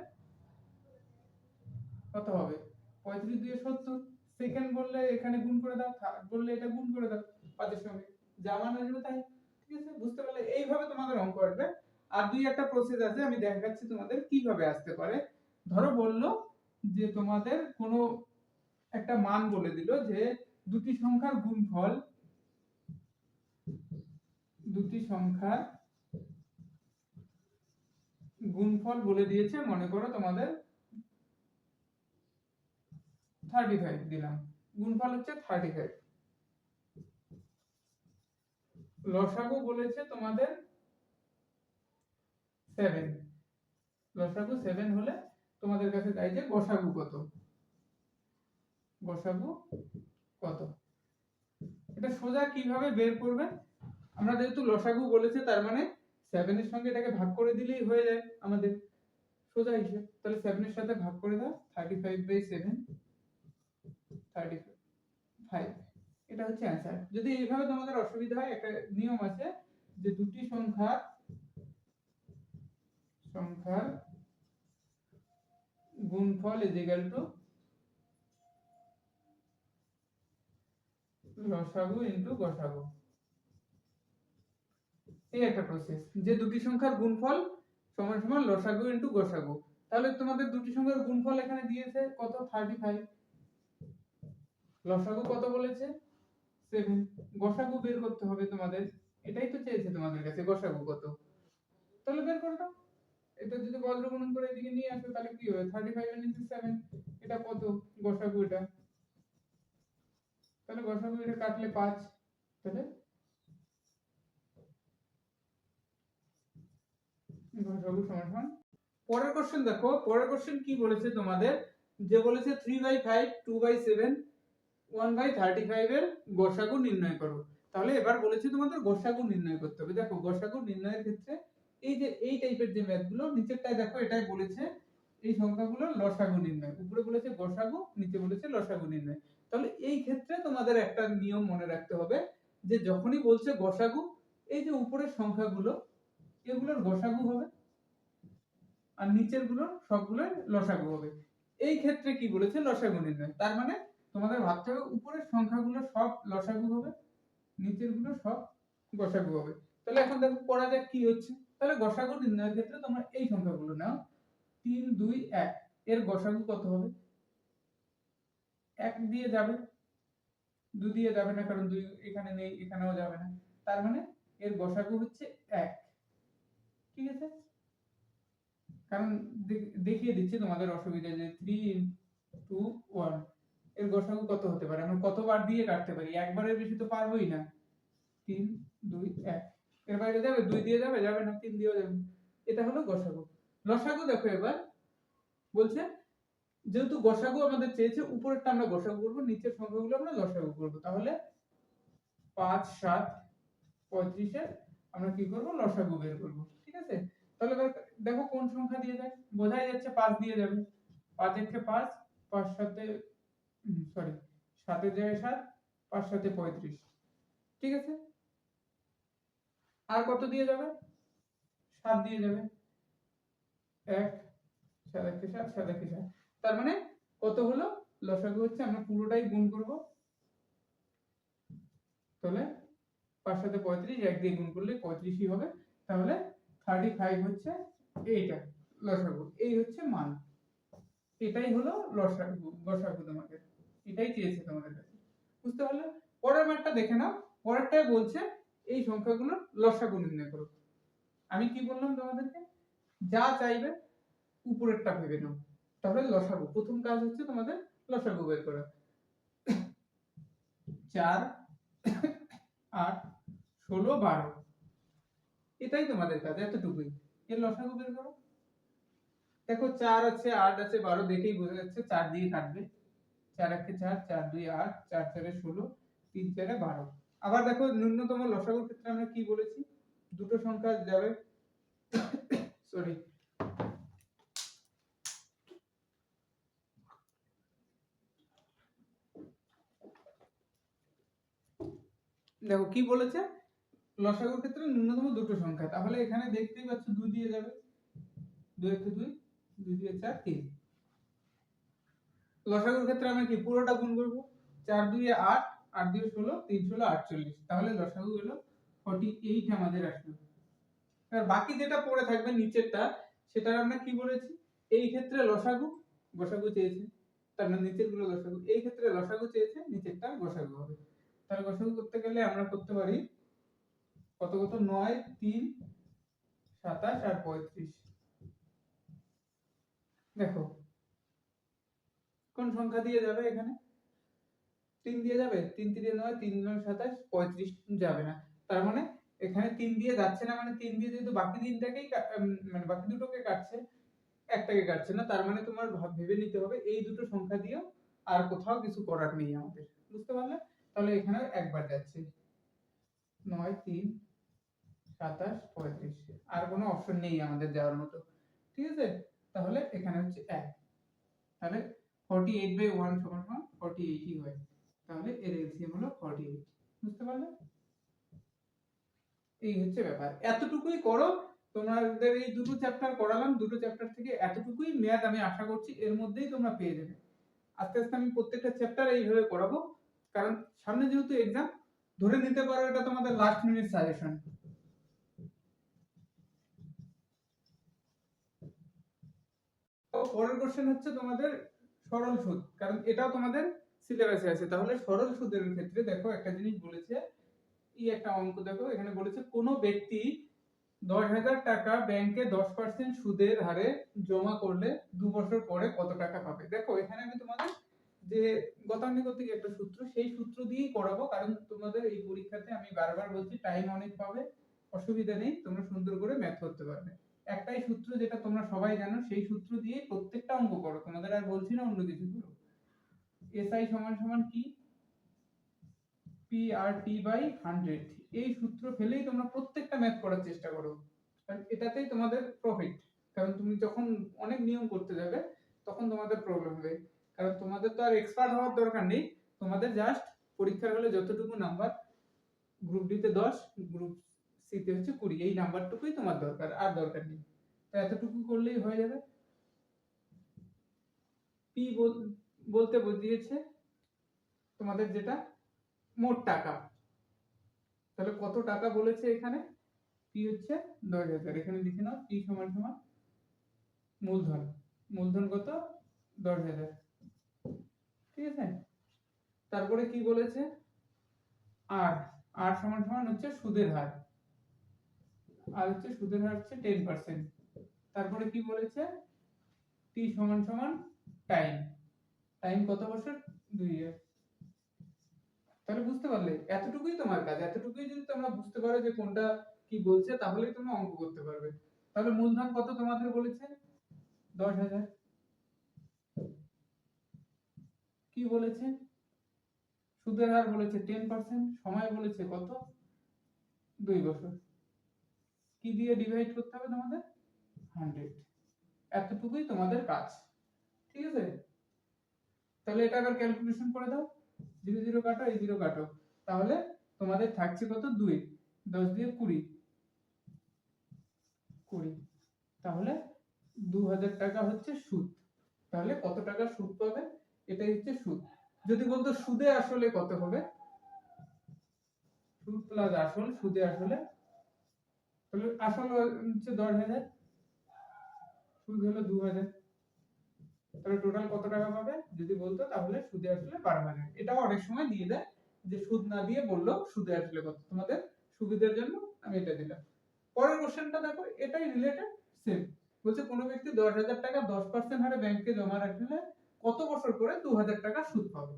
কত হবে 35 2 70। সেকেন্ড বললে এখানে গুণ করে দাও, থার্ড বললে এটা গুণ করে দাও, পাঁচের সঙ্গে যা মান আসবে তাই। ঠিক আছে, বুঝতে পারলে? এইভাবে তোমাদের অঙ্ক আসবে। আর দুই একটা প্রসেস আছে, আমি দেখাচ্ছি তোমাদের কিভাবে আসতে পারে। ধরো বললো যে তোমাদের কোনো একটা মান বলে দিল যে দুটি সংখ্যার গুণফল, দুটি সংখ্যার গুণফল বলে দিয়েছে, মনে করো তোমাদের 35 দিলাম, গুণফল হচ্ছে 35। লসাগু বলেছে তোমাদের 7, লসাগু 7 হলে তোমাদের কাছে চাই যে গসাগু কত, গসাগু কত। এটা সোজা কিভাবে বের করবে, আমরা যেহেতু লসাগু বলেছে তার মানে 7 এর সঙ্গে এটাকে ভাগ করে দিলেই হয়ে যায় আমাদের, সোজা হিসেব। তাহলে 7 এর সাথে ভাগ করে দাও, 35/7, 35, এটা হচ্ছে অ্যানসার। যদি এইভাবে তোমাদের অসুবিধা হয়, একটা নিয়ম আছে যে দুটি সংখ্যার গুণফল ইজ ইকুয়াল টু লসাগু ইনটু গসাগু। এই একটা প্রসেস, যে দুটি সংখ্যার গুণফল সমান সমান লসাগু ইনটু গসাগু। তাহলে তোমাদের দুটি সংখ্যার গুণফল এখানে দিয়েছে কত 35, লসাগু কত বলেছে 7, গসাগু বের করতে হবে তোমাদের, এটাই তো চেয়েছে তোমাদের কাছে, গসাগু কত। তাহলে বের করে দাও, এটা যদি বজ্র গুণন করে এদিকে নিয়ে আসো তাহলে কি হবে 35 ইনটু 7, এটা কত গসাগু এটা, তাহলে গসাগু এটা কাটলে 5, তাহলে গসাগু সমান সমান। পরের কোশ্চেন দেখো, পরের কোশ্চেন কি বলেছে তোমাদের, যে বলেছে 3/5, 2/7, 1/35 এর গসাগু নির্ণয় করো। তাহলে এবার বলেছে তোমাদের গসাগু নির্ণয় করতে হবে। দেখো গসাগু নির্ণয়ের ক্ষেত্রে এই যে এই টাইপের যে ম্যাথগুলো, নিচেরটায় দেখো এটাই বলেছে এই সংখ্যাগুলো লসাগু নির্ণয়, উপরে বলেছে গসাগু, নিচে বলেছে লসাগু নির্ণয়। তাহলে এই ক্ষেত্রে তোমাদের একটা নিয়ম মনে রাখতে হবে যে যখনই বলছে গসাগু, এই যে উপরের সংখ্যাগুলো এগুলোর গসাগু হবে, আর নিচের গুলো সবগুলোর লসাগু হবে। এই ক্ষেত্রে কি বলেছে লসাগু নির্ণয়, তার মানে তোমাদের ভাবতে হবে উপরের সংখ্যাগুলো সব লসাগু হবে, নিচের গুলো সব গসাগু হবে। তাহলে এখন দেখো পড়া যাক কি হচ্ছে। তাহলে গসাগু নির্ণয়ের ক্ষেত্রে তোমরা এই সংখ্যাগুলো নাও, 3 2 1, এর গসাগু কত হবে, 1 দিয়ে যাবে, 2 দিয়ে যাবে না, কারণ 2 এখানে নেই, এখানেও যাবে না, তার মানে এর গসাগু হচ্ছে 1। ঠিক আছে, কারণ দেখিয়ে দিচ্ছি তোমাদের অসুবিধা, যে 3 2 1 এর গসাগু কত হতে পারে, আমরা কতবার দিয়ে কাটতে পারি, একবারের বেশি তো পারবোই না, 3 2 1 এর বাইরে যাবে 2 দিয়ে যাবে যাবে না 3 দিয়েও যাবে এটা হলো গসাগু লসাগু দেখো এবার বলছে যেহেতু গসাগু আমাদের চেয়েছে উপরেরটা আমরা গসাগু করব নিচের সংখ্যাগুলো আমরা লসাগু করব তাহলে 5 7 35 এর আমরা কি করব লসাগু বের করব ঠিক আছে তাহলে এবার দেখো কোন সংখ্যা দিয়ে যায় বোঝাই যাচ্ছে 5 দিয়ে যাবে 5 একে 5 5 সাথে সরি 7 এর জায়গায় 7 5 সাথে 35 ঠিক আছে আর কত দিয়ে যাবে 7 দিয়ে যাবে 1 7 একে 7 7 একে 7 তার মানে কত হলো লসাগু হচ্ছে আমরা পুরোটাই গুণ করব তাহলে 5 সাথে 35 1 দিয়ে গুণ করলে 35ই হবে তাহলে 35 হচ্ছে এইটা লসাগু এই হচ্ছে মান এটাই হলো লসাগু গসাগু তোমাদের এটাই চেয়েছে তোমাদের কাছে বুঝতে পারলে পরের মানটা দেখে নাও পরেরটাই বলছে এই সংখ্যাগুলোর লসাগু নির্ণয় করো আমি কি বললাম তোমাদেরকে যা চাইবে উপরেরটা ভেবে নাও তাহলে লসাগু প্রথম কাজ হচ্ছে তোমাদের লসাগু বের করা 4 8 16 12 এটাই তোমাদের কাজ এতটুকুই এর লসাগু বের করো দেখো 4 আছে 8 আছে 12 দেখেই বোঝা যাচ্ছে 4 দিয়ে কাটবে 4 একে 4 4 2 8 4 4 16 3 4 12 আবার দেখো ন্যূনতম লসাগুর ক্ষেত্রে আমরা কি বলেছি দুটো সংখ্যা যাবে সরি দেখো কি বলেছে লসাগুর ক্ষেত্রে ন্যূনতম দুটো সংখ্যা তাহলে এখানে দেখতেই পাচ্ছ 2 দিয়ে যাবে 2 একে 2 2 দিয়ে 4 3 লসাগুর ক্ষেত্রে আমরা কি পুরোটা গুণ করব 4 2 এ 8 8 2 16 3 16 48 তাহলে লসাগু হলো 48 আমাদের আসলো আর বাকি যেটা পড়ে থাকবে নিচেরটা সেটা আমরা কি বলেছি এই ক্ষেত্রে লসাগু গসাগু চেয়েছে তার মানে নিচের গুলো লসাগু এই ক্ষেত্রে লসাগু চেয়েছে নিচেরটা গসাগু হবে তাহলে গসাগু করতে গেলে আমরা করতে পারি কত কত 9 3 27 আর 35 দেখো কোন সংখ্যা দিয়ে যাবে এখানে 3 দিয়ে যাবে 3 3 9 3 9 27 35 যাবে না তার মানে এখানে 3 দিয়ে যাচ্ছে না মানে 3 দিয়ে যেহেতু বাকি তিনটাকেই মানে বাকি দুটোকে কাটছে একটাকে কাটছে না তার মানে তোমার ভেবে নিতে হবে এই দুটো সংখ্যা দিয়েও আর কোথাও কিছু করার নেই আমাদের বুঝতে পারলে তাহলে এখানে একবার যাচ্ছে 9 3 27 35 আর কোনো অপশন নেই আমাদের যাওয়ার মতো ঠিক আছে তাহলে এখানে হচ্ছে 1 তাহলে 48/1 সমান 48ই হয় তাহলে এর এলসিএম হলো 48 বুঝতে পারলে এই হচ্ছে ব্যাপার এতটুকুই করো তোমাদের এই দুটো চ্যাপ্টার করালাম দুটো চ্যাপ্টার থেকে এতটুকুই ম্যাথ আমি আশা করছি এর মধ্যেই তোমরা পেয়ে যাবে আস্তে আস্তে আমি প্রত্যেকটা চ্যাপ্টার এইভাবে করাবো কারণ সামনে যেহেতু এক্সাম ধরে নিতে পারো এটা তোমাদের লাস্ট মিনিট সাজেশন পরের কোশ্চেন হচ্ছে তোমাদের সরল সুদ কারণ এটাও তোমাদের সিলেবাসে আছে তাহলে সরল সুদের ক্ষেত্রে দেখো একটা জিনিস বলেছে এই একটা অঙ্ক দেখো এখানে বলেছে কোন ব্যক্তি 10,000 টাকা ব্যাংকে 10% সুদের হারে জমা করলে 2 বছর পরে কত টাকা পাবে দেখো এখানে আমি তোমাদের যে গতানুগতিক একটা সূত্র সেই সূত্র দিয়েই করাবো কারণ তোমাদের এই পরীক্ষাতে আমি বারবার বলছি টাইম অনেক পাবে অসুবিধা নেই তোমরা সুন্দর করে ম্যাথ করতে পারবে একটাই সূত্র যেটা তোমরা সবাই জানো সেই সূত্র দিয়ে প্রত্যেকটা অঙ্ক করো তোমাদের আর বলছি না অন্য কিছু করো এসআই সমান সমান কি PRT/100 এই সূত্র ফেলেই তোমরা প্রত্যেকটা ম্যাথ করার চেষ্টা করো কারণ এটাতেই তোমাদের প্রফিট কারণ তুমি যখন অনেক নিয়ম করতে যাবে তখন তোমাদের প্রবলেম হবে কারণ তোমাদের তো আর এক্সপার্ট হওয়ার দরকার নেই তোমাদের জাস্ট পরীক্ষার হলে যতটুকু নাম্বার গ্রুপ ডি তে 10 গ্রুপ সি তে হচ্ছে 20 এই নাম্বারটুকুই তোমার দরকার আর দরকার নেই তো এতটুকু করলেই হয়ে যাবে পি বলতে বুঝিয়েছে তোমাদের যেটা মোট টাকা তাহলে কত টাকা বলেছে এখানে পি হচ্ছে 10,000 এখানে লিখে নাও পি সমান সমান মূলধন মূলধন কত 10,000 ঠিক আছে তারপরে কি বলেছে আর আর সমান সমান হচ্ছে সুদের হার আর হচ্ছে সুদের হার হচ্ছে 10% তারপরে কি বলেছে টি সমান সমান টাইম টাইম কত বছর 2 ইয়ার তাহলে বুঝতে পারলে এতটুকুই তোমার কাজ, এতটুকুই যদি তোমরা বুঝতে পারো যে কোনটা কি বলছে তাহলেই তোমরা অঙ্ক করতে পারবে। তাহলে মূলধন কত তোমাদের বলেছে? 10,000। কি বলেছে? সুদের হার বলেছে 10%, সময় বলেছে কত? 2 বছর। কি দিয়ে ডিভাইড করতে হবে তোমাদের? 100। এতটুকুই তোমাদের কাজ, ঠিক আছে? তাহলে এটা আবার ক্যালকুলেশন করে দাও, 0 0 কাটো, এই 0 কাটো, তাহলে তোমাদের থাকছে কত? 2। 10 দিয়ে 20, 20, তাহলে 2000 টাকা হচ্ছে সুদ। তাহলে কত টাকা সুদ পাবে? এটাই হচ্ছে সুদ। যদি বলতো সুদে আসলে কত হবে, সুদ প্লাস আসল, সুদে আসলে, তাহলে আসল হচ্ছে 10,000, সুদ হলো 2000, তাহলে টোটাল কত টাকা পাবে যদি বলতো, তাহলে সুদে আসলে 12,000। এটাও অনেক সময় দিয়ে দেয় যে সুদ না দিয়ে বললো সুদে আসলে কত। তোমাদের সুবিধার জন্য আমি এটা দিলাম। পরের কোশ্চেনটা দেখো, এটাই রিলেটেড, সেম। বলছে কোনো ব্যক্তি 10,000 টাকা 10% হারে ব্যাংকে জমা রাখলে কত বছর পরে 2,000 টাকা সুদ পাবে?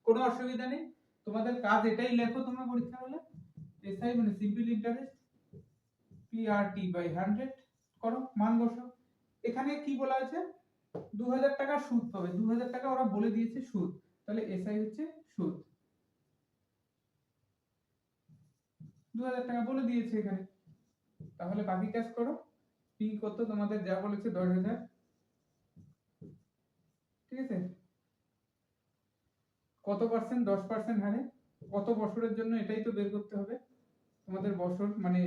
কোনো অসুবিধা নেই, তোমাদের কাজ এটাই লেখো তোমরা পরীক্ষা হলে, এসআই মানে সিম্পল ইন্টারেস্ট, পিআরটি বাই 100 করো, মান বসাও। এখানে কি বলা আছে? 2,000 টাকা সুদ পাবে, 2,000 টাকা ওরা বলে দিয়েছে সুদ, তাহলে এসআই হচ্ছে সুদ। 2,000 টাকা বলে দিয়েছে এখানে, তাহলে বাকি কাজ করো। পি কত তোমাদের যা বলেছে 10,000, ঠিক আছে? কত পার্সেন্ট? 10% হারে, কত বছরের জন্য এটাই তো বের করতে হবে তোমাদের, বছর মানে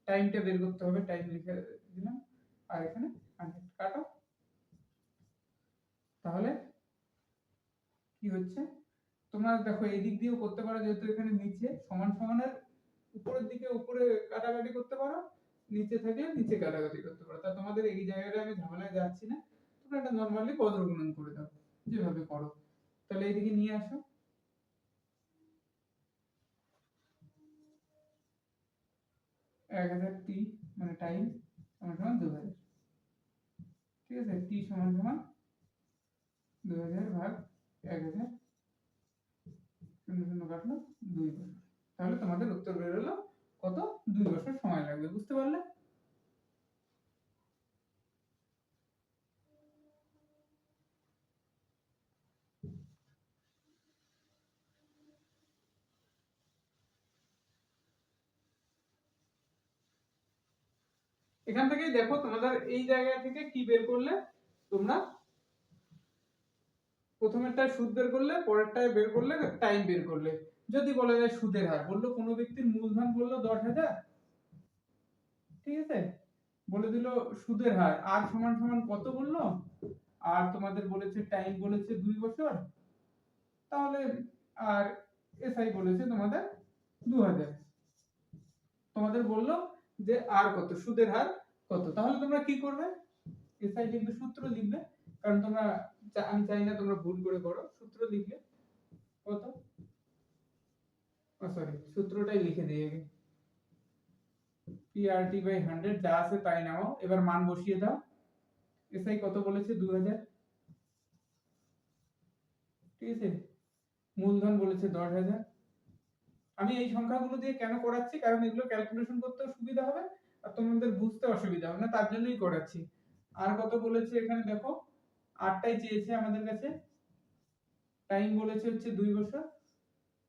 টাইমটা বের করতে হবে, টাইম লিখে দিলাম, আর এখানে 100 কাটো। তাহলে কি হচ্ছে, তোমরা দেখো এই দিক দিয়েও করতে পারো, যেহেতু এখানে নিচে সমান সমানের উপরের দিকে উপরে কাটাকাটি করতে পারো, নিচে থাকলে নিচে কাটাকাটি করতে পারো। তা তোমাদের এই জায়গাটা আমি ঝামেলায় যাচ্ছি না, তোমরা এটা নরমালি বজ্র গুণন করে দাও যেভাবে করো। তাহলে এইদিকে নিয়ে আসো, 1000 টি মানে টাইম সমান সমান 2000, ঠিক আছে? টি সমান সমান 2000 ভাগ 1000, শূন্য শূন্য কাটলো, 2 বছর। তাহলে তোমাদের উত্তর বের হলো কত? 2 বছর সময় লাগবে। বুঝতে পারলে? এখান থেকেই দেখো তোমাদের এই জায়গা থেকে কি বের করলে তোমরা, প্রথমেরটায় সুদ বের করলে, পরেরটায় বের করলে টাইম বের করলে। যদি বলা যায় সুদের হার, বললো কোনো ব্যক্তির মূলধন বললো 10,000, ঠিক আছে? বলে দিল সুদের হার আর সমান সমান কত বললো, আর তোমাদের বলেছে টাইম বলেছে 2 বছর, তাহলে আর এসআই বলেছে তোমাদের 2000। তোমাদের বললো যে আর কত সুদের হার কত, তাহলে তোমরা কি করবে? এসআই লিখবে, সূত্র লিখবে, কারণ তোমরা, আমি চাই না তোমরা ভুল করে করো। সূত্র লিখবে কত, সরি সূত্রটাই লিখে দিয়ে গে, পিআরটি বাই 100 যা আছে তাই নাও, এবার মান বসিয়ে দাও। এসআই কত বলেছে? 2000, ঠিক আছে? মূলধন বলেছে 10,000। আমি এই সংখ্যাগুলো দিয়ে কেন করাচ্ছি, কারণ এগুলো ক্যালকুলেশন করতেও সুবিধা হবে আর তোমাদের বুঝতে অসুবিধা হবে না, তার জন্যই করাচ্ছি। আর কত বলেছে এখানে দেখো, 8টাই চেয়েছে আমাদের কাছে, টাইম বলেছে হচ্ছে 2 বছর,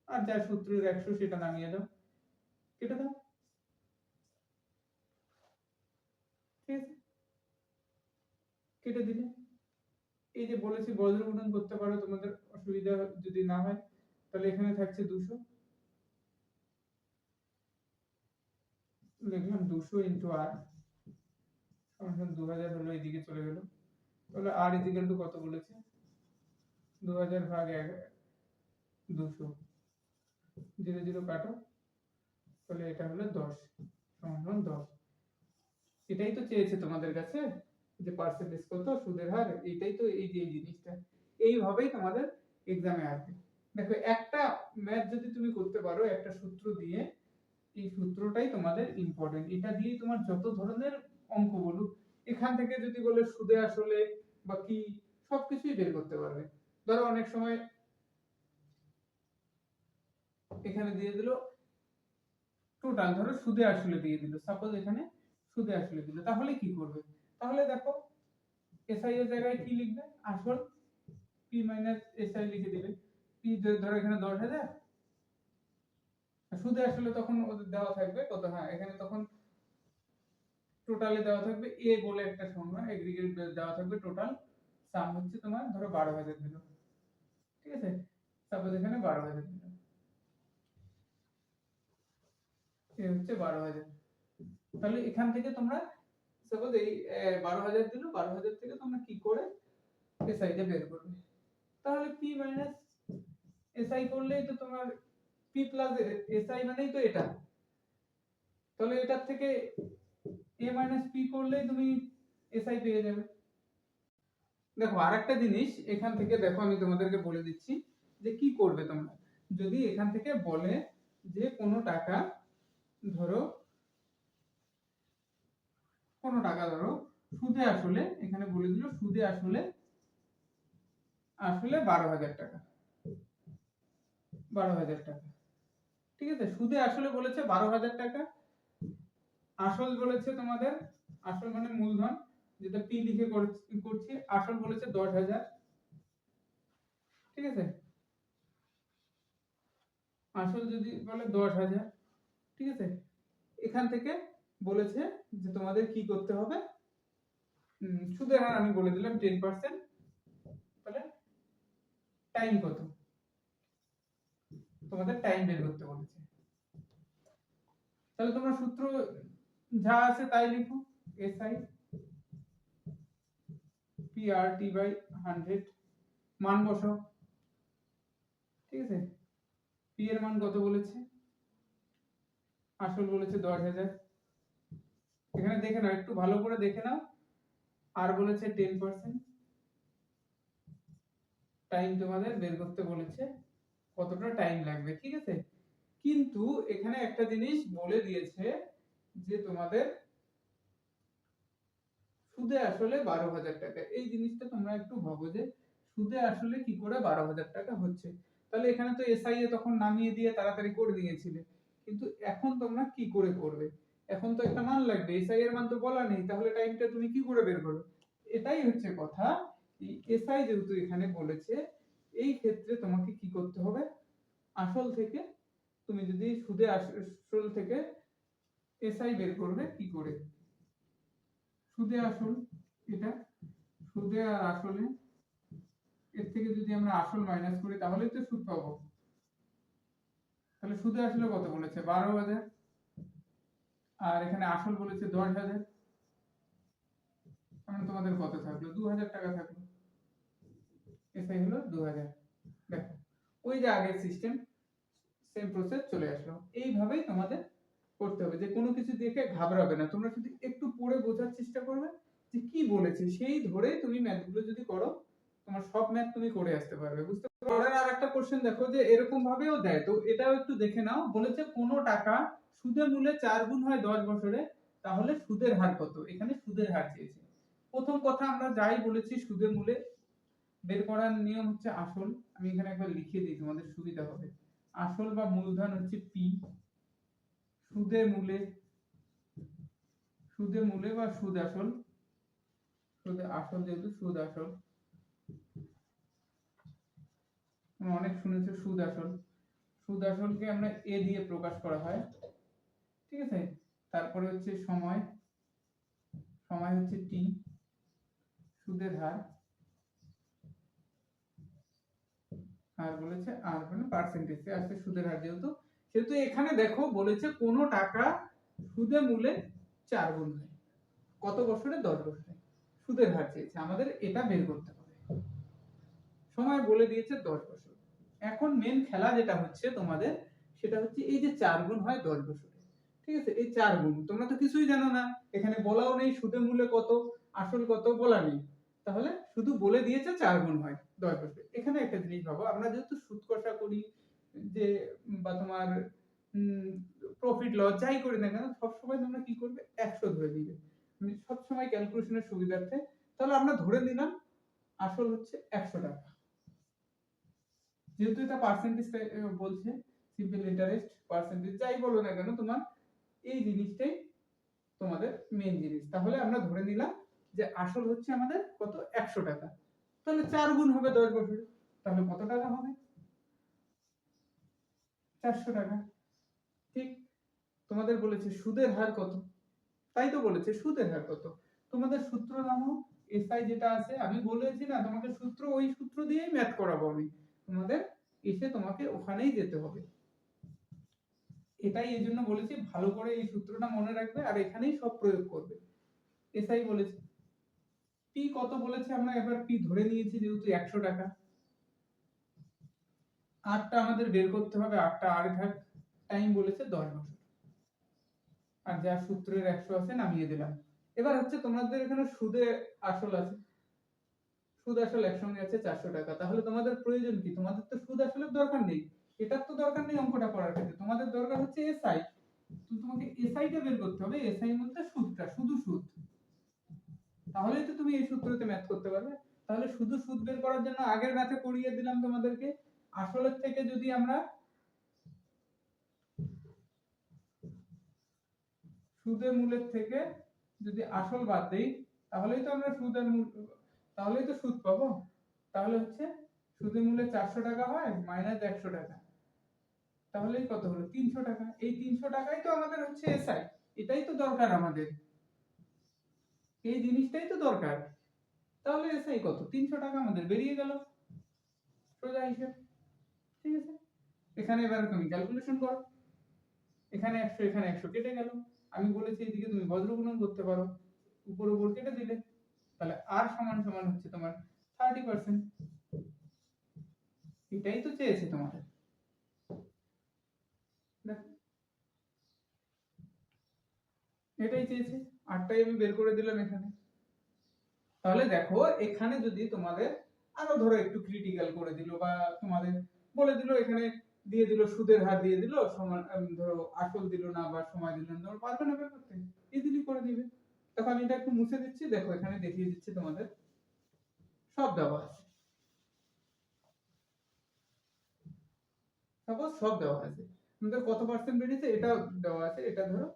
আর যা সূত্রের 100 সেটা নামিয়ে দাও, কেটে দাও, ঠিক আছে? কেটে দিলে, এই যে বলেছি বজ্র গুণন করতে পারো, তোমাদের অসুবিধা যদি না হয়, তাহলে এখানে থাকছে 200, লিখলাম 200 ইনটু আর সমান 2000 হলো, এইদিকে চলে গেল। তাহলে আর ইজিক্যাল টু কত বলেছে? 2000 ভাগ 200, 0 0 কাটো, তাহলে এটা হলো 10 সমান 10। এটাই তো চেয়েছে তোমাদের কাছে, যে পার্সেন্টেজ কত, সুদের হার, এটাই তো, এই যে এই জিনিসটা এইভাবেই তোমাদের এক্সামে আসবে। দেখো একটা ম্যাথ যদি তুমি করতে পারো একটা সূত্র দিয়ে, এই সূত্রটাই তোমাদের ইম্পর্টেন্ট, এটা দিয়েই তোমার যত ধরনের অঙ্ক বলুক, এখান থেকে যদি বলে সুদে আসলে বা কি, সবকিছুই বের করতে পারবে। ধরো অনেক সময় এখানে দিয়ে দিল টোটাল, ধরো সুদে আসলে দিয়ে দিল, সাপোজ এখানে সুদে আসলে দিল, তাহলে কি করবে? তাহলে দেখো এসআই এর জায়গায় কি লিখবে? আসল পি মাইনাস এসআই লিখে দিবে। পি ধরো এখানে 10,000, সুদে আসলে তখন ওদের দেওয়া থাকবে কত, হ্যাঁ এখানে তখন টোটালে দেওয়া থাকবে এ বলে একটা সংখ্যা, এগ্রিগেট দেওয়া থাকবে, টোটাল সাম হচ্ছে তোমার ধরো 12,000 দিল, ঠিক আছে, সাপোজ এখানে 12,000 দিল, এ হচ্ছে 12,000। তাহলে এখান থেকে তোমরা সাপোজ এই 12,000 দিল, 12,000 থেকে তোমরা কি করে এসআই টা বের করবে? তাহলে পি মাইনাস এসআই করলেই তো তোমার পি প্লাস এসআই মানেই তো এটা, তাহলে এটার থেকে এ মাইনাস পি করলেই তুমি এসআই পেয়ে যাবে। দেখো আরেকটা জিনিস এখান থেকে দেখো, আমি তোমাদেরকে বলে দিচ্ছি যে কি করবে তোমরা। যদি এখান থেকে বলে যে কোনো টাকা ধরো সুদে আসলে, এখানে বলে দিল সুদে আসলে 12,000 টাকা, 12,000 টাকা, ঠিক আছে, সুদে আসলে বলেছে 12,000 টাকা, আসল বলেছে তোমাদের, আসল মানে মূলধন যেটা পি লিখে করছি, আসল বলেছে 10,000, ঠিক আছে, আসল যদি বলে 10,000, ঠিক আছে, এখান থেকে বলেছে যে তোমাদের কি করতে হবে, সুদের হার আমি বলে দিলাম 10%, তাহলে টাইম কত, তোমাদের টাইম বের করতে বলেছে। তাহলে তোমরা সূত্র যা আছে তাই লিখো, এসআই পিআরটি বাই 100, মান বসাও, ঠিক আছে, পি এর মান কত বলেছে, আসল বলেছে 10,000, এখানে দেখে নাও, একটু ভালো করে দেখে নাও, আর বলেছে 10%, টাইম তোমাদের বের করতে বলেছে কতটা টাইম লাগবে, ঠিক আছে। কিন্তু এখানে একটা জিনিস বলে দিয়েছে যে তোমাদের সুদে আসলে 12,000 টাকা, এই জিনিসটা তোমরা একটু ভাবো যে সুদে আসলে কি করে 12,000 টাকা হচ্ছে। তাহলে এখানে তো এসআই এ তখন নামিয়ে দিয়ে তাড়াতাড়ি করে দিয়েছিলে, কিন্তু এখন তোমরা কি করে করবে? এখন তো একটা মান লাগবে, এসআই এর মান তো বলা নেই, তাহলে টাইমটা তুমি কি করে বের করবে? এটাই হচ্ছে কথা, এসআই যেহেতু এখানে বলেছে, এই ক্ষেত্রে তোমাকে কি করতে হবে, আসল থেকে তুমি যদি সুদে আসল থেকে এসআই বের করবে কি করে, সুদে আসল এটা, সুদে আর আসলে এর থেকে যদি আমরা আসল মাইনাস করি তাহলেই তো সুদ পাবো। তাহলে সুদে আসলে কত বলেছে 12,000, আর এখানে আসল বলেছে 10,000, মানে তোমাদের কত থাকলো 2,000 টাকা থাকলো, এসআই হলো 2,000। দেখো ওই যে আগের সিস্টেম, সেম প্রসেস চলে আসলো। এইভাবেই তোমাদের করতে হবে, যে কোনো কিছু দেখে ঘাবড়াবে না, তোমরা শুধু একটু পড়ে বোঝার চেষ্টা করবে যে কি বলেছে, সেই ধরে তুমি ম্যাথগুলো যদি করো, তোমার সব ম্যাথ তুমি করে আসতে পারবে, বুঝতে পারবে। পরের আরেকটা কোশ্চেন দেখো, যে এরকম ভাবেও দেয়, তো এটাও একটু দেখে নাও। বলেছে কোনো টাকা সুদের মূল্যে 4 গুণ হয় 10 বছরে, তাহলে সুদের হার কত? এখানে সুদের হার চেয়েছে। প্রথম কথা আমরা যাই বলেছি, সুদের মূল্যে বের করার নিয়ম হচ্ছে আসল, আমি এখানে একবার লিখে দিই তোমাদের সুবিধা হবে। আসল বা মূলধন হচ্ছে পি, সুদের মূলে, সুদের মূলে বা সুদ আসল, সুদ আসল যেহেতু সুদ আসল, অনেক শুনেছো সুদ আসল, সুদ আসলকে আমরা এ দিয়ে প্রকাশ করা হয়, ঠিক আছে। তারপরে হচ্ছে সময়, সময় হচ্ছে টি, সুদের হার, আর বলেছে আর মানে পার্সেন্টেজ আছে সুদের হার, যেহেতু সেহেতু এখানে দেখো বলেছে কোন টাকা সুদে মূলে 4 গুণ হয় কত বছরে, 10 বছরে, সুদের হার চেয়েছে, আমাদের এটা বের করতে হবে। সময় বলে দিয়েছে 10 বছর। এখন মেন খেলা যেটা হচ্ছে তোমাদের, সেটা হচ্ছে এই যে 4 গুণ হয় 10 বছরে, ঠিক আছে, এই 4 গুণ তোমরা তো কিছুই জানো না, এখানে বলাও নেই সুদে মূলে কত, আসল কত বলা নেই, তাহলে শুধু বলে দিয়েছে 4 গুণ হয় 10 বছরে। এখানে একটা জিনিস ভাবো, আমরা যেহেতু সুদ কষা করি, যে বা তোমার প্রফিট লস যাই করি না কেন, সবসময় তোমরা কি করবে 100 ধরে দিবে, সবসময় ক্যালকুলেশনের সুবিধার্থে। তাহলে আমরা ধরে নিলাম আসল হচ্ছে 100 টাকা, যেহেতু এটা পার্সেন্টেজ বলছে, সিম্পল ইন্টারেস্ট পার্সেন্টেজ যাই বলো না কেন, তোমার এই জিনিসটাই তোমাদের মেইন জিনিস। তাহলে আমরা ধরে নিলাম যে আসল হচ্ছে আমাদের কত 100 টাকা, তাহলে 4 গুণ হবে 10 বছরে, তাহলে কত টাকা হবে 400 টাকা। ঠিক তোমাদের বলেছে সুদের হার কত, তাই তো বলেছে সুদের হার কত। তোমাদের সূত্র জানো, এসআই যেটা আছে আমি বলেছি না তোমাকে সূত্র, ওই সূত্র দিয়েই ম্যাথ করাবো আমি তোমাদের, এসে তোমাকে ওখানেই যেতে হবে। এটাই এই জন্য বলেছি ভালো করে এই সূত্রটা মনে রাখবে আর এখানেই সব প্রয়োগ করবে। এসআই বলেছে পি কত বলেছে, আমরা এবার পি ধরে নিয়েছি যেহেতু 100 টাকা। আরটা আমাদের বের করতে হবে, আরটা আর থাক, টাইম বলেছে 10 বছর, আর যা সূত্রের 100 আছে নামিয়ে দিলাম। এবার হচ্ছে তোমাদের এখানে সুদে আসল আছে, সুদ আসল একসঙ্গে আছে 400 টাকা। তাহলে তোমাদের প্রয়োজন কি, তোমাদের তো সুদ আসলের দরকার নেই, এটার তো দরকার নেই অঙ্কটা করার ক্ষেত্রে, তোমাদের দরকার হচ্ছে এসআই। তো তোমাকে এসআইটা বের করতে হবে, এসআই মধ্যে সুদটা, শুধু সুদ, তাহলেই তো তুমি এই সূত্রতে ম্যাথ করতে পারবে। তাহলে শুধু সুদ বের করার জন্য আগের ম্যাথে করিয়ে দিলাম তোমাদেরকে, আসলের থেকে যদি আমরা সুদের মূলের থেকে যদি আসল বাদ দেই, তাহলেই তো আমরা সুদের মূল, তাহলেই তো সুদ পাবো। তাহলে হচ্ছে সুদের মূলে 400 টাকা হয় মাইনাস 100 টাকা, তাহলেই কত হলো 300 টাকা। এই 300 টাকাই তো আমাদের হচ্ছে এসআই, এটাই তো দরকার আমাদের, এই জিনিসটাই তো দরকার। তাহলে এসআই কত 300 টাকা আমাদের বেরিয়ে গেল, সোজা হিসেব। ঠিক আছে, এখানে এবার তুমি ক্যালকুলেশন করো, এখানে 100 এখানে 100 কেটে গেল। আমি বলেছি এদিকে তুমি বজ্র গুণন করতে পারো, উপর উপর কেটে দিলে, তাহলে আর সমান সমান হচ্ছে তোমার 30%। এটাই তো চেয়েছে তোমাদের, দেখো এটাই চেয়েছে, আটটাই আমি বের করে দিলাম এখানে। তাহলে দেখো এখানে যদি তোমাদের আরো ধরো একটু ক্রিটিক্যাল করে দিল, বা তোমাদের বলে দিল এখানে দিয়ে দিল সুদের হার দিয়ে দিল সমান, ধরো আসল দিল না বা সময় দিল না, তোমরা পারবে না বের করতে, ইজিলি করে দিবে। দেখো আমি এটা একটু মুছে দিচ্ছি, দেখো এখানে দেখিয়ে দিচ্ছি তোমাদের সব দেওয়া আছে, সাপোজ সব দেওয়া আছে, তোমাদের কত পার্সেন্ট বেরিয়েছে এটা দেওয়া আছে, এটা ধরো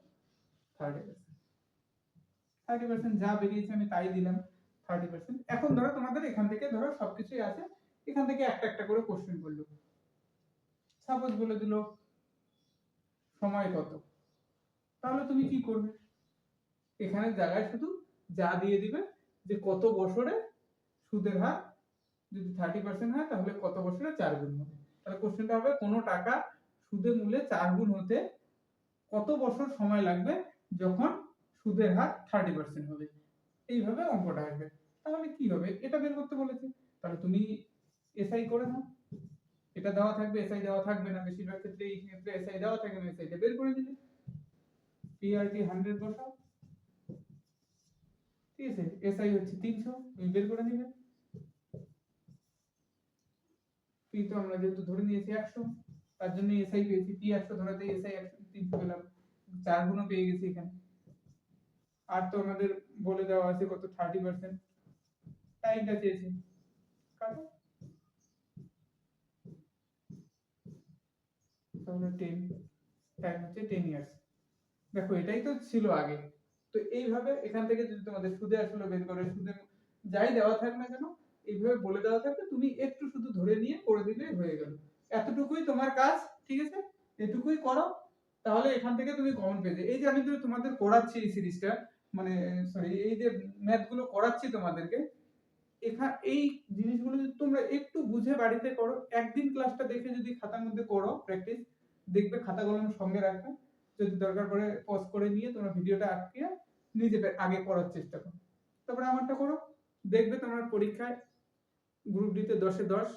30%, 30% যা বেরিয়েছে আমি তাই দিলাম 30%। এখন ধরো তোমাদের এখান থেকে ধরো সবকিছুই আছে, এখান থেকে একটা একটা করে কোশ্চেন করলো, সাপোজ বলে দিল সময় কত, তাহলে তুমি কি করবে, এখানে জায়গায় শুধু যা দিয়ে দিবে যে কত বছরে সুদের হার যদি 30% হয় তাহলে কত বছরে 4 গুণ হবে। তাহলে কোশ্চেনটা হবে কোনো টাকা সুদের মূল্যে 4 গুণ হতে কত বছর সময় লাগবে যখন সুদের হার 30% হবে, এইভাবে অঙ্কটা আসবে। তাহলে কি হবে, এটা বের করতে বলেছে, তাহলে তুমি এসআই করে নাও, এটা দেওয়া থাকবে এসআই দেওয়া থাকবে না, বেশিরভাগ ক্ষেত্রে এই ক্ষেত্রে এসআই দেওয়া থাকে না, এসআইটা বের করে দিলে পিআরটি 100 বসাও, ঠিক আছে, এসআই হচ্ছে 300 তুমি বের করে নিবে, পি তো আমরা যেহেতু ধরে নিয়েছি 100, তার জন্য এসআই পেয়েছি, পি 100 ধরাতে এসআই 300 পেলাম, 4 গুণও পেয়ে গেছি এখানে। আর তো আমাদের বলে দেওয়া আছে কত 30%, টাইমটা চেয়েছি, কাটো, তাহলে 10, টাইম হচ্ছে 10 ইয়ার্স। দেখো এটাই তো ছিল আগে। তো এইভাবে এখান থেকে যদি তোমাদের সুদে আসলে বের করে, সুদের যাই দেওয়া থাক না কেন এইভাবে বলে দেওয়া থাকবে, তুমি একটু শুধু ধরে নিয়ে করে দিলেই হয়ে গেল, এতটুকুই তোমার কাজ। ঠিক আছে, এটুকুই করো, তাহলে এখান থেকে তুমি কমন পেয়ে যাবে। এই যে আমি তো তোমাদের করাচ্ছি এই সিরিজটা, মানে সরি এই যে ম্যাথ গুলো করাচ্ছি তোমাদেরকে, এখানে এই জিনিসগুলো যদি তোমরা একটু বুঝে বাড়িতে করো, একদিন ক্লাসটা দেখে যদি খাতার মধ্যে করো প্র্যাকটিস, দেখবে খাতা কলম সঙ্গে রাখবে, যদি দরকার পড়ে পজ করে নিয়ে তোমরা ভিডিওটা আটকে নিজে আগে করার চেষ্টা করো, তারপরে আমারটা করো, দেখবে তোমার পরীক্ষায় গ্রুপ ডি তে 10 এ 10,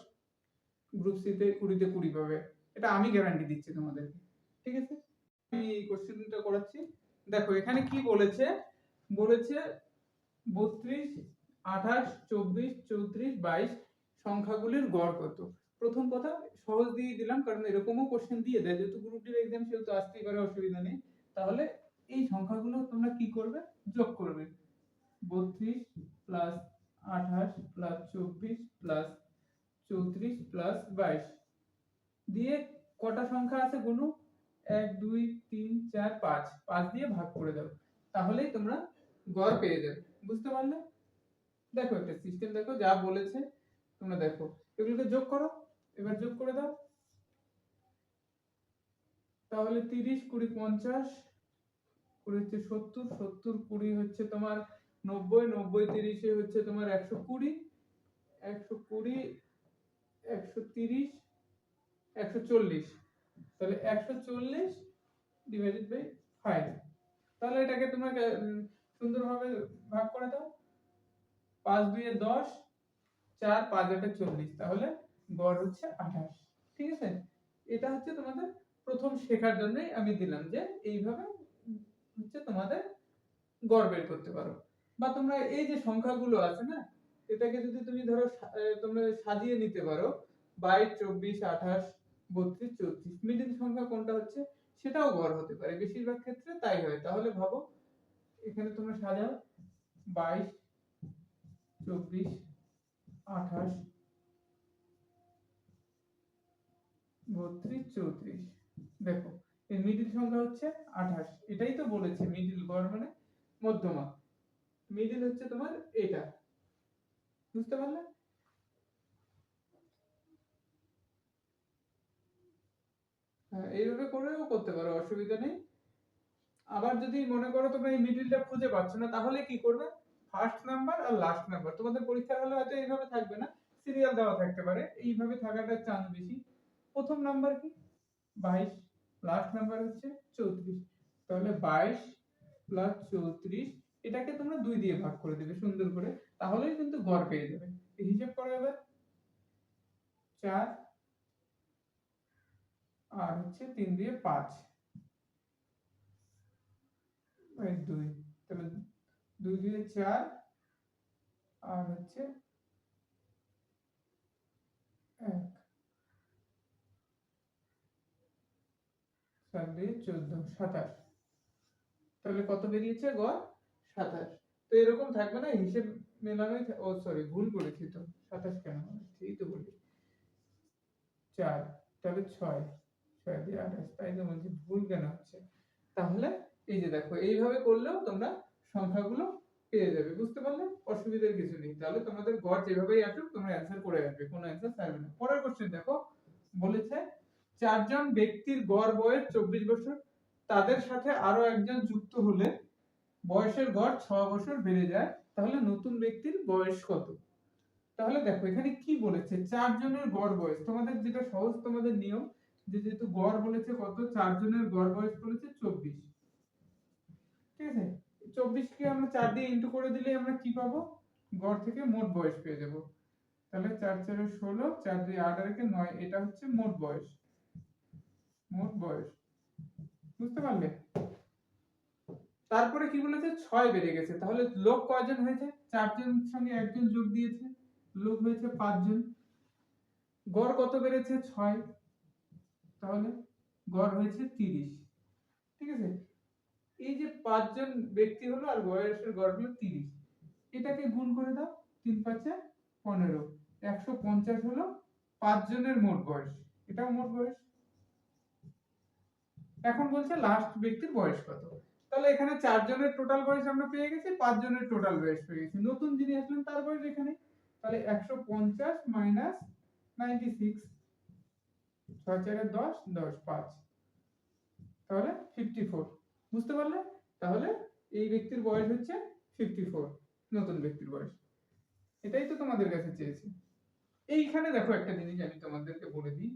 গ্রুপ সি তে 20 তে 20 পাবে, এটা আমি গ্যারান্টি দিচ্ছি তোমাদেরকে। ঠিক আছে, আমি এই কোশ্চেনটা করাচ্ছি। দেখো এখানে কি বলেছে, বলেছে 32, 28, 24, 34, 22 সংখ্যাগুলির গড় কত। প্রথম কথা সহজ দিয়ে দিলাম, কারণ এরকমও কোশ্চেন দিয়ে দেয়, যেহেতু গ্রুপ ডি এক্সাম সেহেতু আসতেই পারে, অসুবিধা নেই। তাহলে এই সংখ্যাগুলো তোমরা কি করবে, যোগ করবে, 32 প্লাস 28 প্লাস 24 প্লাস 34 প্লাস 22 দিয়ে কটা সংখ্যা আছে গুনো, 1 2 3 4 5, 5 দিয়ে ভাগ করে দাও, তাহলেই তোমরা গড় পেয়ে যাবে। বুঝতে পারলে? দেখো একটা সিস্টেম, দেখো যা বলেছে তোমরা দেখো, এগুলোকে যোগ করো, এবার যোগ করে দাও, তাহলে 30 20 50, 20 হচ্ছে 70, 70 20 হচ্ছে তোমার 90, 90 30 এ হচ্ছে তোমার 120, 120 130 140, তাহলে 140 ডিভাইডেড বাই 5। তাহলে এটাকে তোমরা সুন্দরভাবে ভাগ করে দাও, 5 2 এ 10, 4 5 8 40, তাহলে গড় হচ্ছে 28। ঠিক আছে, এটা হচ্ছে তোমাদের প্রথম শেখার জন্যই আমি দিলাম যে এইভাবে হচ্ছে তোমাদের গড় বের করতে পারো। বা তোমরা এই যে সংখ্যাগুলো আছে না, এটাকে যদি তুমি ধরো তোমরা সাজিয়ে নিতে পারো, 22 24 28 32 34, মিডিল সংখ্যা কোনটা হচ্ছে সেটাও গড় হতে পারে, বেশিরভাগ ক্ষেত্রে তাই হয়। তাহলে ভাবো এখানে তোমরা সাজাও 22 24 28 32 34, দেখো এর মিডিল সংখ্যা হচ্ছে 28, এটাই তো বলেছে মিডিল গড় মানে মধ্যমা, মিডিল হচ্ছে তোমার এটা। বুঝতে পারলে? হ্যাঁ, এইভাবে করেও করতে পারো, অসুবিধা নেই। আবার যদি মনে করো তোমরা এই মিডিলটা খুঁজে পাচ্ছ না, তাহলে কি করবে, ফার্স্ট নাম্বার আর লাস্ট নাম্বার, তোমাদের পরীক্ষার হলে হয়তো এইভাবে থাকবে না, সিরিয়াল দেওয়া থাকতে পারে, এইভাবে থাকাটার চান্স বেশি। প্রথম নাম্বার কি 22, লাস্ট নাম্বার হচ্ছে 34, তাহলে 22 প্লাস 34, এটাকে তোমরা 2 দিয়ে ভাগ করে দেবে সুন্দর করে, তাহলেই কিন্তু গড় পেয়ে যাবে। এই হিসাব করো এবার, 4 আর হচ্ছে 3 দিয়ে 5 বাই 2, তাহলে 2 দিয়ে 4 আর হচ্ছে 1, 4 দিয়ে 14 27, তাহলে কত বেরিয়েছে গড় 27। তো এরকম থাকবে না, হিসেব মেলানোই ও সরি ভুল করেছি তো, 27 কেন হবে, ঠিকই তো বলি 4, তাহলে 6, 6 দিয়ে 28, তাই তো বলছি ভুল কেন হচ্ছে। তাহলে এই যে দেখো এইভাবে করলেও তোমরা সংখ্যাগুলো পেয়ে যাবে। বুঝতে পারলে? অসুবিধার কিছু নেই, তাহলে তোমাদের গড় যেভাবেই আসুক তোমরা অ্যানসার করে আসবে, কোনো অ্যানসার ছাড়বে না। পরের কোশ্চেন দেখো, বলেছে চারজন ব্যক্তির গড় বয়স 24 বছর, তাদের সাথে আরো একজন যুক্ত হলে বয়সের গড় 6 বছর বেড়ে যায়, তাহলে নতুন ব্যক্তির বয়স কত? তাহলে দেখো এখানে কি বলেছে, চারজনের গড় বয়স, তোমাদের যেটা সহজ তোমাদের নিয়ম, যে যেহেতু গড় বলেছে কত, চারজনের গড় বয়স বলেছে 24, ঠিক আছে, 24 কে আমরা 4 দিয়ে ইনটু করে দিলে আমরা কি পাবো, গড় থেকে মোট বয়স পেয়ে যাব। তাহলে 4 4 এ 16, 4 2 8 আর 1 9, এটা হচ্ছে মোট বয়স, মোট বয়স। বুঝতে পারলে? তারপরে কি বলেছে, 6 বেড়ে গেছে, তাহলে লোক কয়জন হয়েছে, চারজনের সঙ্গে একজন যোগ দিয়েছে, লোক হয়েছে 5 জন। গড় কত বেড়েছে, 6, তাহলে গড় হয়েছে 30। ঠিক আছে, এই যে 5 জন ব্যক্তি হলো আর বয়সের গড় হলো 30, এটাকে গুণ করে দাও, 3 5 এ 15, 150 হলো 5 জনের মোট বয়স, এটাও মোট বয়স। এখন বলছে লাস্ট ব্যক্তির বয়স কত, তাহলে এখানে 4 জনের টোটাল বয়স আমরা পেয়ে গেছি, 5 জনের টোটাল বয়স পেয়ে গেছি, নতুন যিনি আসলেন তার বয়স এখানে, তাহলে 150 মাইনাস 96, 6 4 এ 10 10 5, তাহলে 54। বুঝতে পারলে? তাহলে এই ব্যক্তির বয়স হচ্ছে 54, নতুন ব্যক্তির বয়স। এটাই তো তোমাদের কাছে চেয়েছি। এইখানে দেখো একটা জিনিস আমি তোমাদেরকে বলে দিই,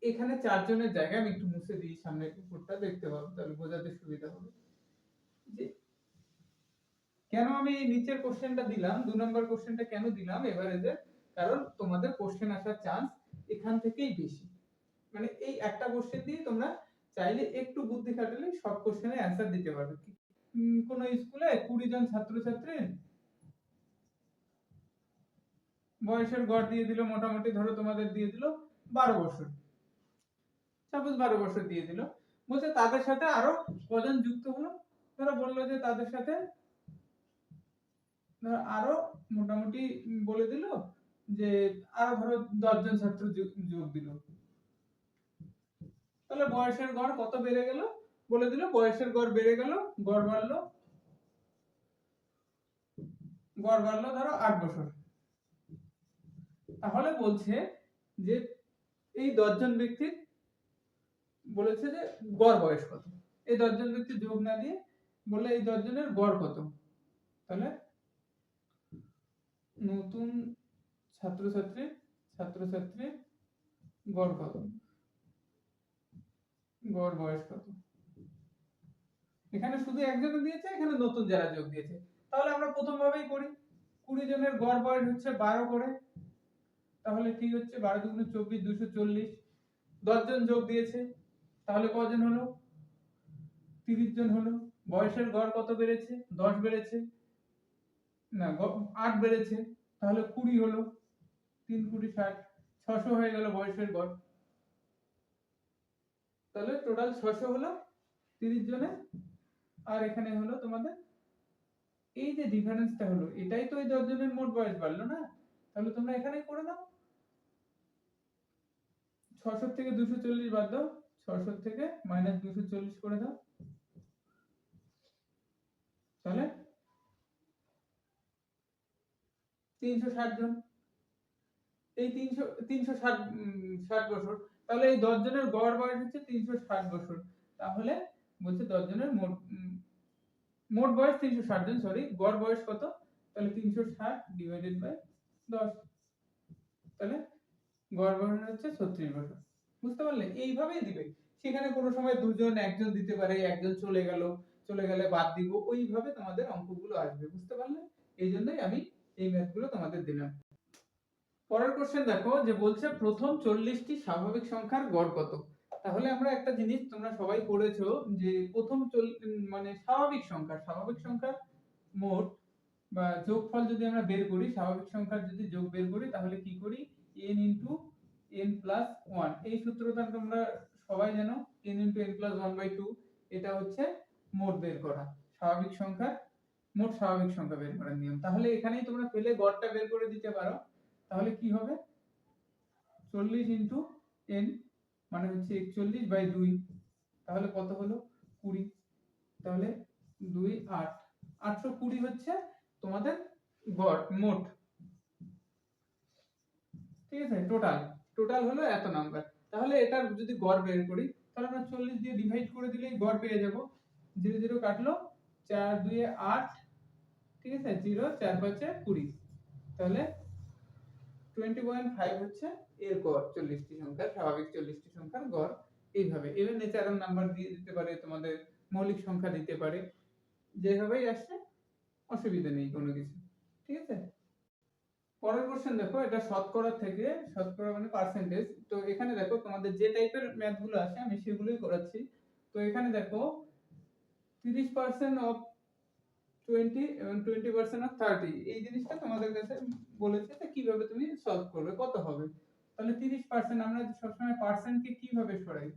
এখানে 4 জনের জায়গায় আমি একটু মুছে দিই, সামনের উপরটা দেখতে পাবো, তাহলে বোঝাতে সুবিধা হবে যে কেন আমি এই নিচের কোশ্চেনটা দিলাম, 2 নম্বর কোশ্চেনটা কেন দিলাম এভারেজে, কারণ তোমাদের কোশ্চেন আসার চান্স এখান থেকেই বেশি। মানে এই একটা কোশ্চেন দিয়ে তোমরা চাইলে একটু বুদ্ধি খাটালে সব কোশ্চেনের অ্যানসার দিতে পারবে। কোন স্কুলে 20 জন ছাত্রছাত্রীর বয়সের গড় দিয়ে দিল, মোটামুটি ধরো তোমাদের দিয়ে দিল 12 বছর, সাপোজ 12 বছর দিয়ে দিল, বলছে তাদের সাথে আরো কজন যুক্ত হলো, তারা বললো যে তাদের সাথে আরো মোটামুটি বলে দিল যে আরো ধরো 10 জন ছাত্র যোগ দিল, তাহলে বয়সের গড় কত বেড়ে গেল বলে দিল, বয়সের গড় বেড়ে গেল, গড় বাড়লো ধরো 8 বছর। তাহলে বলছে যে এই 10 জন ব্যক্তির বলেছে যে গড় বয়স কত, এই 10 জন ব্যক্তি যোগ না দিয়ে বলে এই 10 জনের গড় কত। তাহলে নতুন ছাত্রছাত্রী গড় কত, গড় বয়স কত। এখানে শুধু একজনে দিয়েছে, এখানে নতুন যারা যোগ দিয়েছে। তাহলে আমরা প্রথম ভাবেই করি, 20 জনের গড় বয়স হচ্ছে 12 করে, তাহলে ঠিক হচ্ছে 12 দুগুণে 24, 240। 10 জন যোগ দিয়েছে, তাহলে কজন হলো? 30 জন হলো। বয়সের গড় কত বেড়েছে? 10 বেড়েছে না, 8 বেড়েছে, তাহলে 20 হলো। 3 20 60, 600 হয়ে গেল বয়সের গড়। তাহলে টোটাল 600 হলো 30 জনে। আর এখানে হলো তোমাদের এই যে ডিফারেন্সটা হলো, এটাই তো এই 10 জনের মোট বয়স বাড়লো না? তাহলে তোমরা এখানেই করে দাও, 600 থেকে 240 বাদ দাও, 600 থেকে -240 করে দাও, তাহলে 360 জন। এই 360 বছর, তাহলে এই 10 জনের গড় বয়স হচ্ছে 360 বছর। তাহলে বলছে 10 জনের মোট বয়স 360 জন, সরি, গড় বয়স কত? তাহলে 360 ডিভাইডেড বাই 10, তাহলে গড় বয়স হচ্ছে 36 বছর। বুঝতে পারলে? এইভাবেই দিবে। সেখানে কোনো সময় দুজন একজন দিতে পারে, একজন চলে গেলে বাদ দিব, ওইভাবে তোমাদের অঙ্কগুলো আসবে। বুঝতে পারলে? এই জন্যই আমি এই ম্যাথগুলো তোমাদের দিলাম। পরের কোশ্চেন দেখো, যে বলছে প্রথম 40টি স্বাভাবিক সংখ্যার গড় কত। তাহলে আমরা একটা জিনিস তোমরা সবাই পড়েছো, যে প্রথম মানে স্বাভাবিক সংখ্যার মোট বা যোগফল যদি আমরা বের করি, স্বাভাবিক সংখ্যার যদি যোগ বের করি, তাহলে কি করি? n * n + 1, এই সূত্রটা তোমরা সবাই জানো। n * n + 1/2, এটা হচ্ছে মোট বের করা স্বাভাবিক সংখ্যার মোট স্বাভাবিক সংখ্যা বের করার নিয়ম। তাহলে এখানেই তোমরা পেলে গড়টা বের করে দিতে পারো। তাহলে কি হবে? 40 * n মানে হচ্ছে 41/2, তাহলে কত হলো? 20। তাহলে 2 8, 820 হচ্ছে তোমাদের গড় মোট। ঠিক আছে, টোটাল হলো এত নাম্বার। তাহলে এটার যদি গড় বের করি, তাহলে আমরা 40 দিয়ে ডিভাইড করে দিলেই গড় পেয়ে যাব। 0 0 কাটলো, 4 2 এ 8, ঠিক আছে, 0 4 5 এ 20, তাহলে 20.5 হচ্ছে এর গড়। 40টি সংখ্যার, স্বাভাবিক 40টি সংখ্যার গড় এইভাবে। এর ন্যাচারাল নাম্বার দিয়ে দিতে পারে, তোমাদের মৌলিক সংখ্যা দিতে পারে, যেভাবেই আসছে অসুবিধা নেই কোনো কিছু। ঠিক আছে, পরের কোশ্চেন দেখো, এটা শতকরা থেকে, শতকরা মানে পার্সেন্টেজ। তো এখানে দেখো তোমাদের যে টাইপের ম্যাথ গুলো আছে আমি সেগুলোই করাচ্ছি। তো এখানে দেখো 30% অফ 20 এবং 20% অফ 30, এই জিনিসটা তোমাদের কাছে বলেছে যে কিভাবে তুমি সলভ করবে, কত হবে। তাহলে 30%, আমরা সবসময় পার্সেন্টকে কিভাবে সরাই?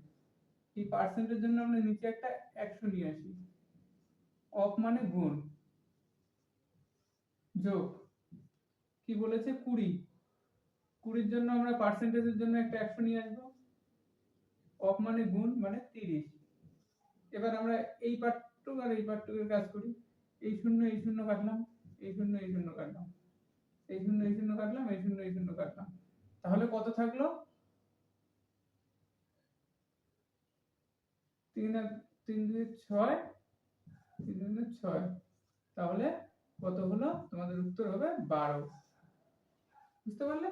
এই পার্সেন্টের জন্য আমরা নিচে একটা 100 নিয়ে আসি, অফ মানে গুণ, যোগ কি বলেছে 20, 20 জন্য আমরা পার্সেন্টেজের জন্য একটা 100 নিয়ে আসবো, অফ মানে গুণ মানে 30। এবার আমরা এই পার্টটুকু আর এই পার্টটুকুর কাজ করি, এই শূন্য কাটলাম, এই শূন্য কাটলাম, এই শূন্য কাটলাম, এই শূন্য কাটলাম, তাহলে কত থাকলো? 3 আর 3 2 6, 3 2 6, তাহলে কত হলো? তোমাদের উত্তর হবে 12। বুঝতে পারলে?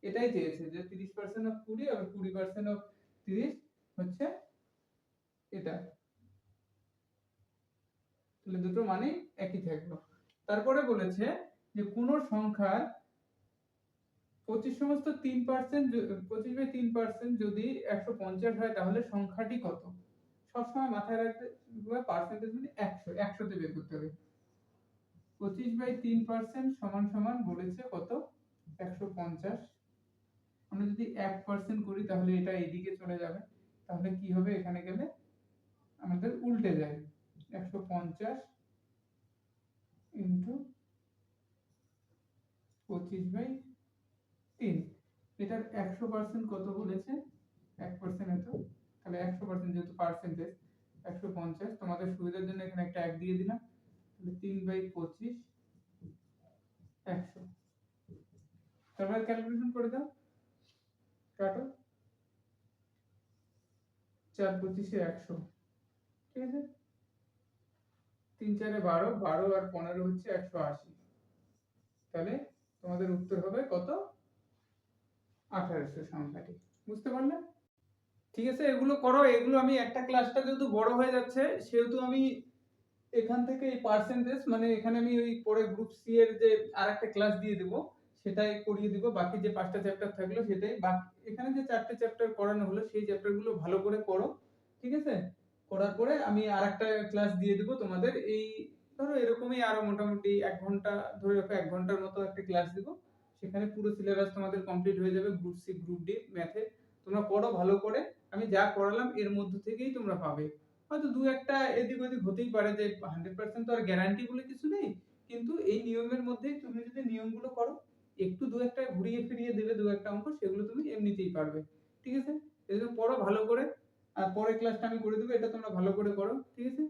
এটাই চেয়েছে যে 30% অফ 20 আর 20% অফ 30 হচ্ছে এটা। তাহলে দুটো মানে একই থাকলো। তারপরে বলেছে যে কোন সংখ্যার 25/3% যদি 150 হয়, তাহলে সংখ্যাটি কত? সবসময় মাথায় রাখতে হবে পার্সেন্টেজ মানে 100, 100 তে বের করতে হবে। 25/3% সমান সমান বলেছে কত? 150। আমরা যদি 1% করি তাহলে এটা এইদিকে চলে যাবে, তাহলে কি হবে? এখানে গেলে আমাদের উল্টে যায়, 150 ইনটু 25/3। এটার 100% কত বলেছে? 1% এত, তাহলে 100% যেহেতু পার্সেন্টেজ 150, তোমাদের সুবিধার জন্য এখানে একটা 1 দিয়ে দিলাম, তাহলে 3/25 100। তারপরে ক্যালকুলেশন করে দাও, কাটো, 4/25 100, ঠিক আছে, 3 4 12, 12 আর 15 হচ্ছে 180, তাহলে তোমাদের উত্তর হবে কত? 1800 সমানুপাতিক। বুঝতে পারলে? ঠিক আছে, এগুলো করো। এগুলো আমি একটা ক্লাসটা যেহেতু বড় হয়ে যাচ্ছে সেহেতু আমি এখান থেকে এই পার্সেন্টেজ মানে এখানে আমি ওই পরে গ্রুপ সি এর যে আরেকটা ক্লাস দিয়ে দেব সেটাই করিয়ে দিব, বাকি যে 5টা চ্যাপ্টার থাকলো সেটাই, বাকি এখানে যে 4টে চ্যাপ্টার করানো হলো সেই চ্যাপ্টারগুলো ভালো করে করো, ঠিক আছে। করার পরে আমি আরেকটা ক্লাস দিয়ে দেব তোমাদের, এই ধরো এরকমই আরো মোটামুটি 1 ঘন্টা ধরে রাখো, 1 ঘন্টার মতো একটা ক্লাস দেব, সেখানে পুরো সিলেবাস তোমাদের কমপ্লিট হয়ে যাবে গ্রুপ সি গ্রুপ ডি ম্যাথে। তোমরা পড়ো ভালো করে, আমি যা করালাম এর মধ্যে থেকেই তোমরা পাবে। হয়তো দু একটা এদিক ওদিক হতেই পারে, যে 100% তো আর গ্যারান্টি বলে কিছু নেই, কিন্তু এই নিয়মের মধ্যেই তুমি যদি নিয়মগুলো করো, একটু দু একটা ঘুরিয়ে ফিরিয়ে দেবে দু একটা অঙ্ক, সেগুলো তুমি এমনিতেই পারবে, ঠিক আছে। এজন্য পড়ো ভালো করে, আর পরের ক্লাসটা আমি করে দেবো, এটা তোমরা ভালো করে করো, ঠিক আছে।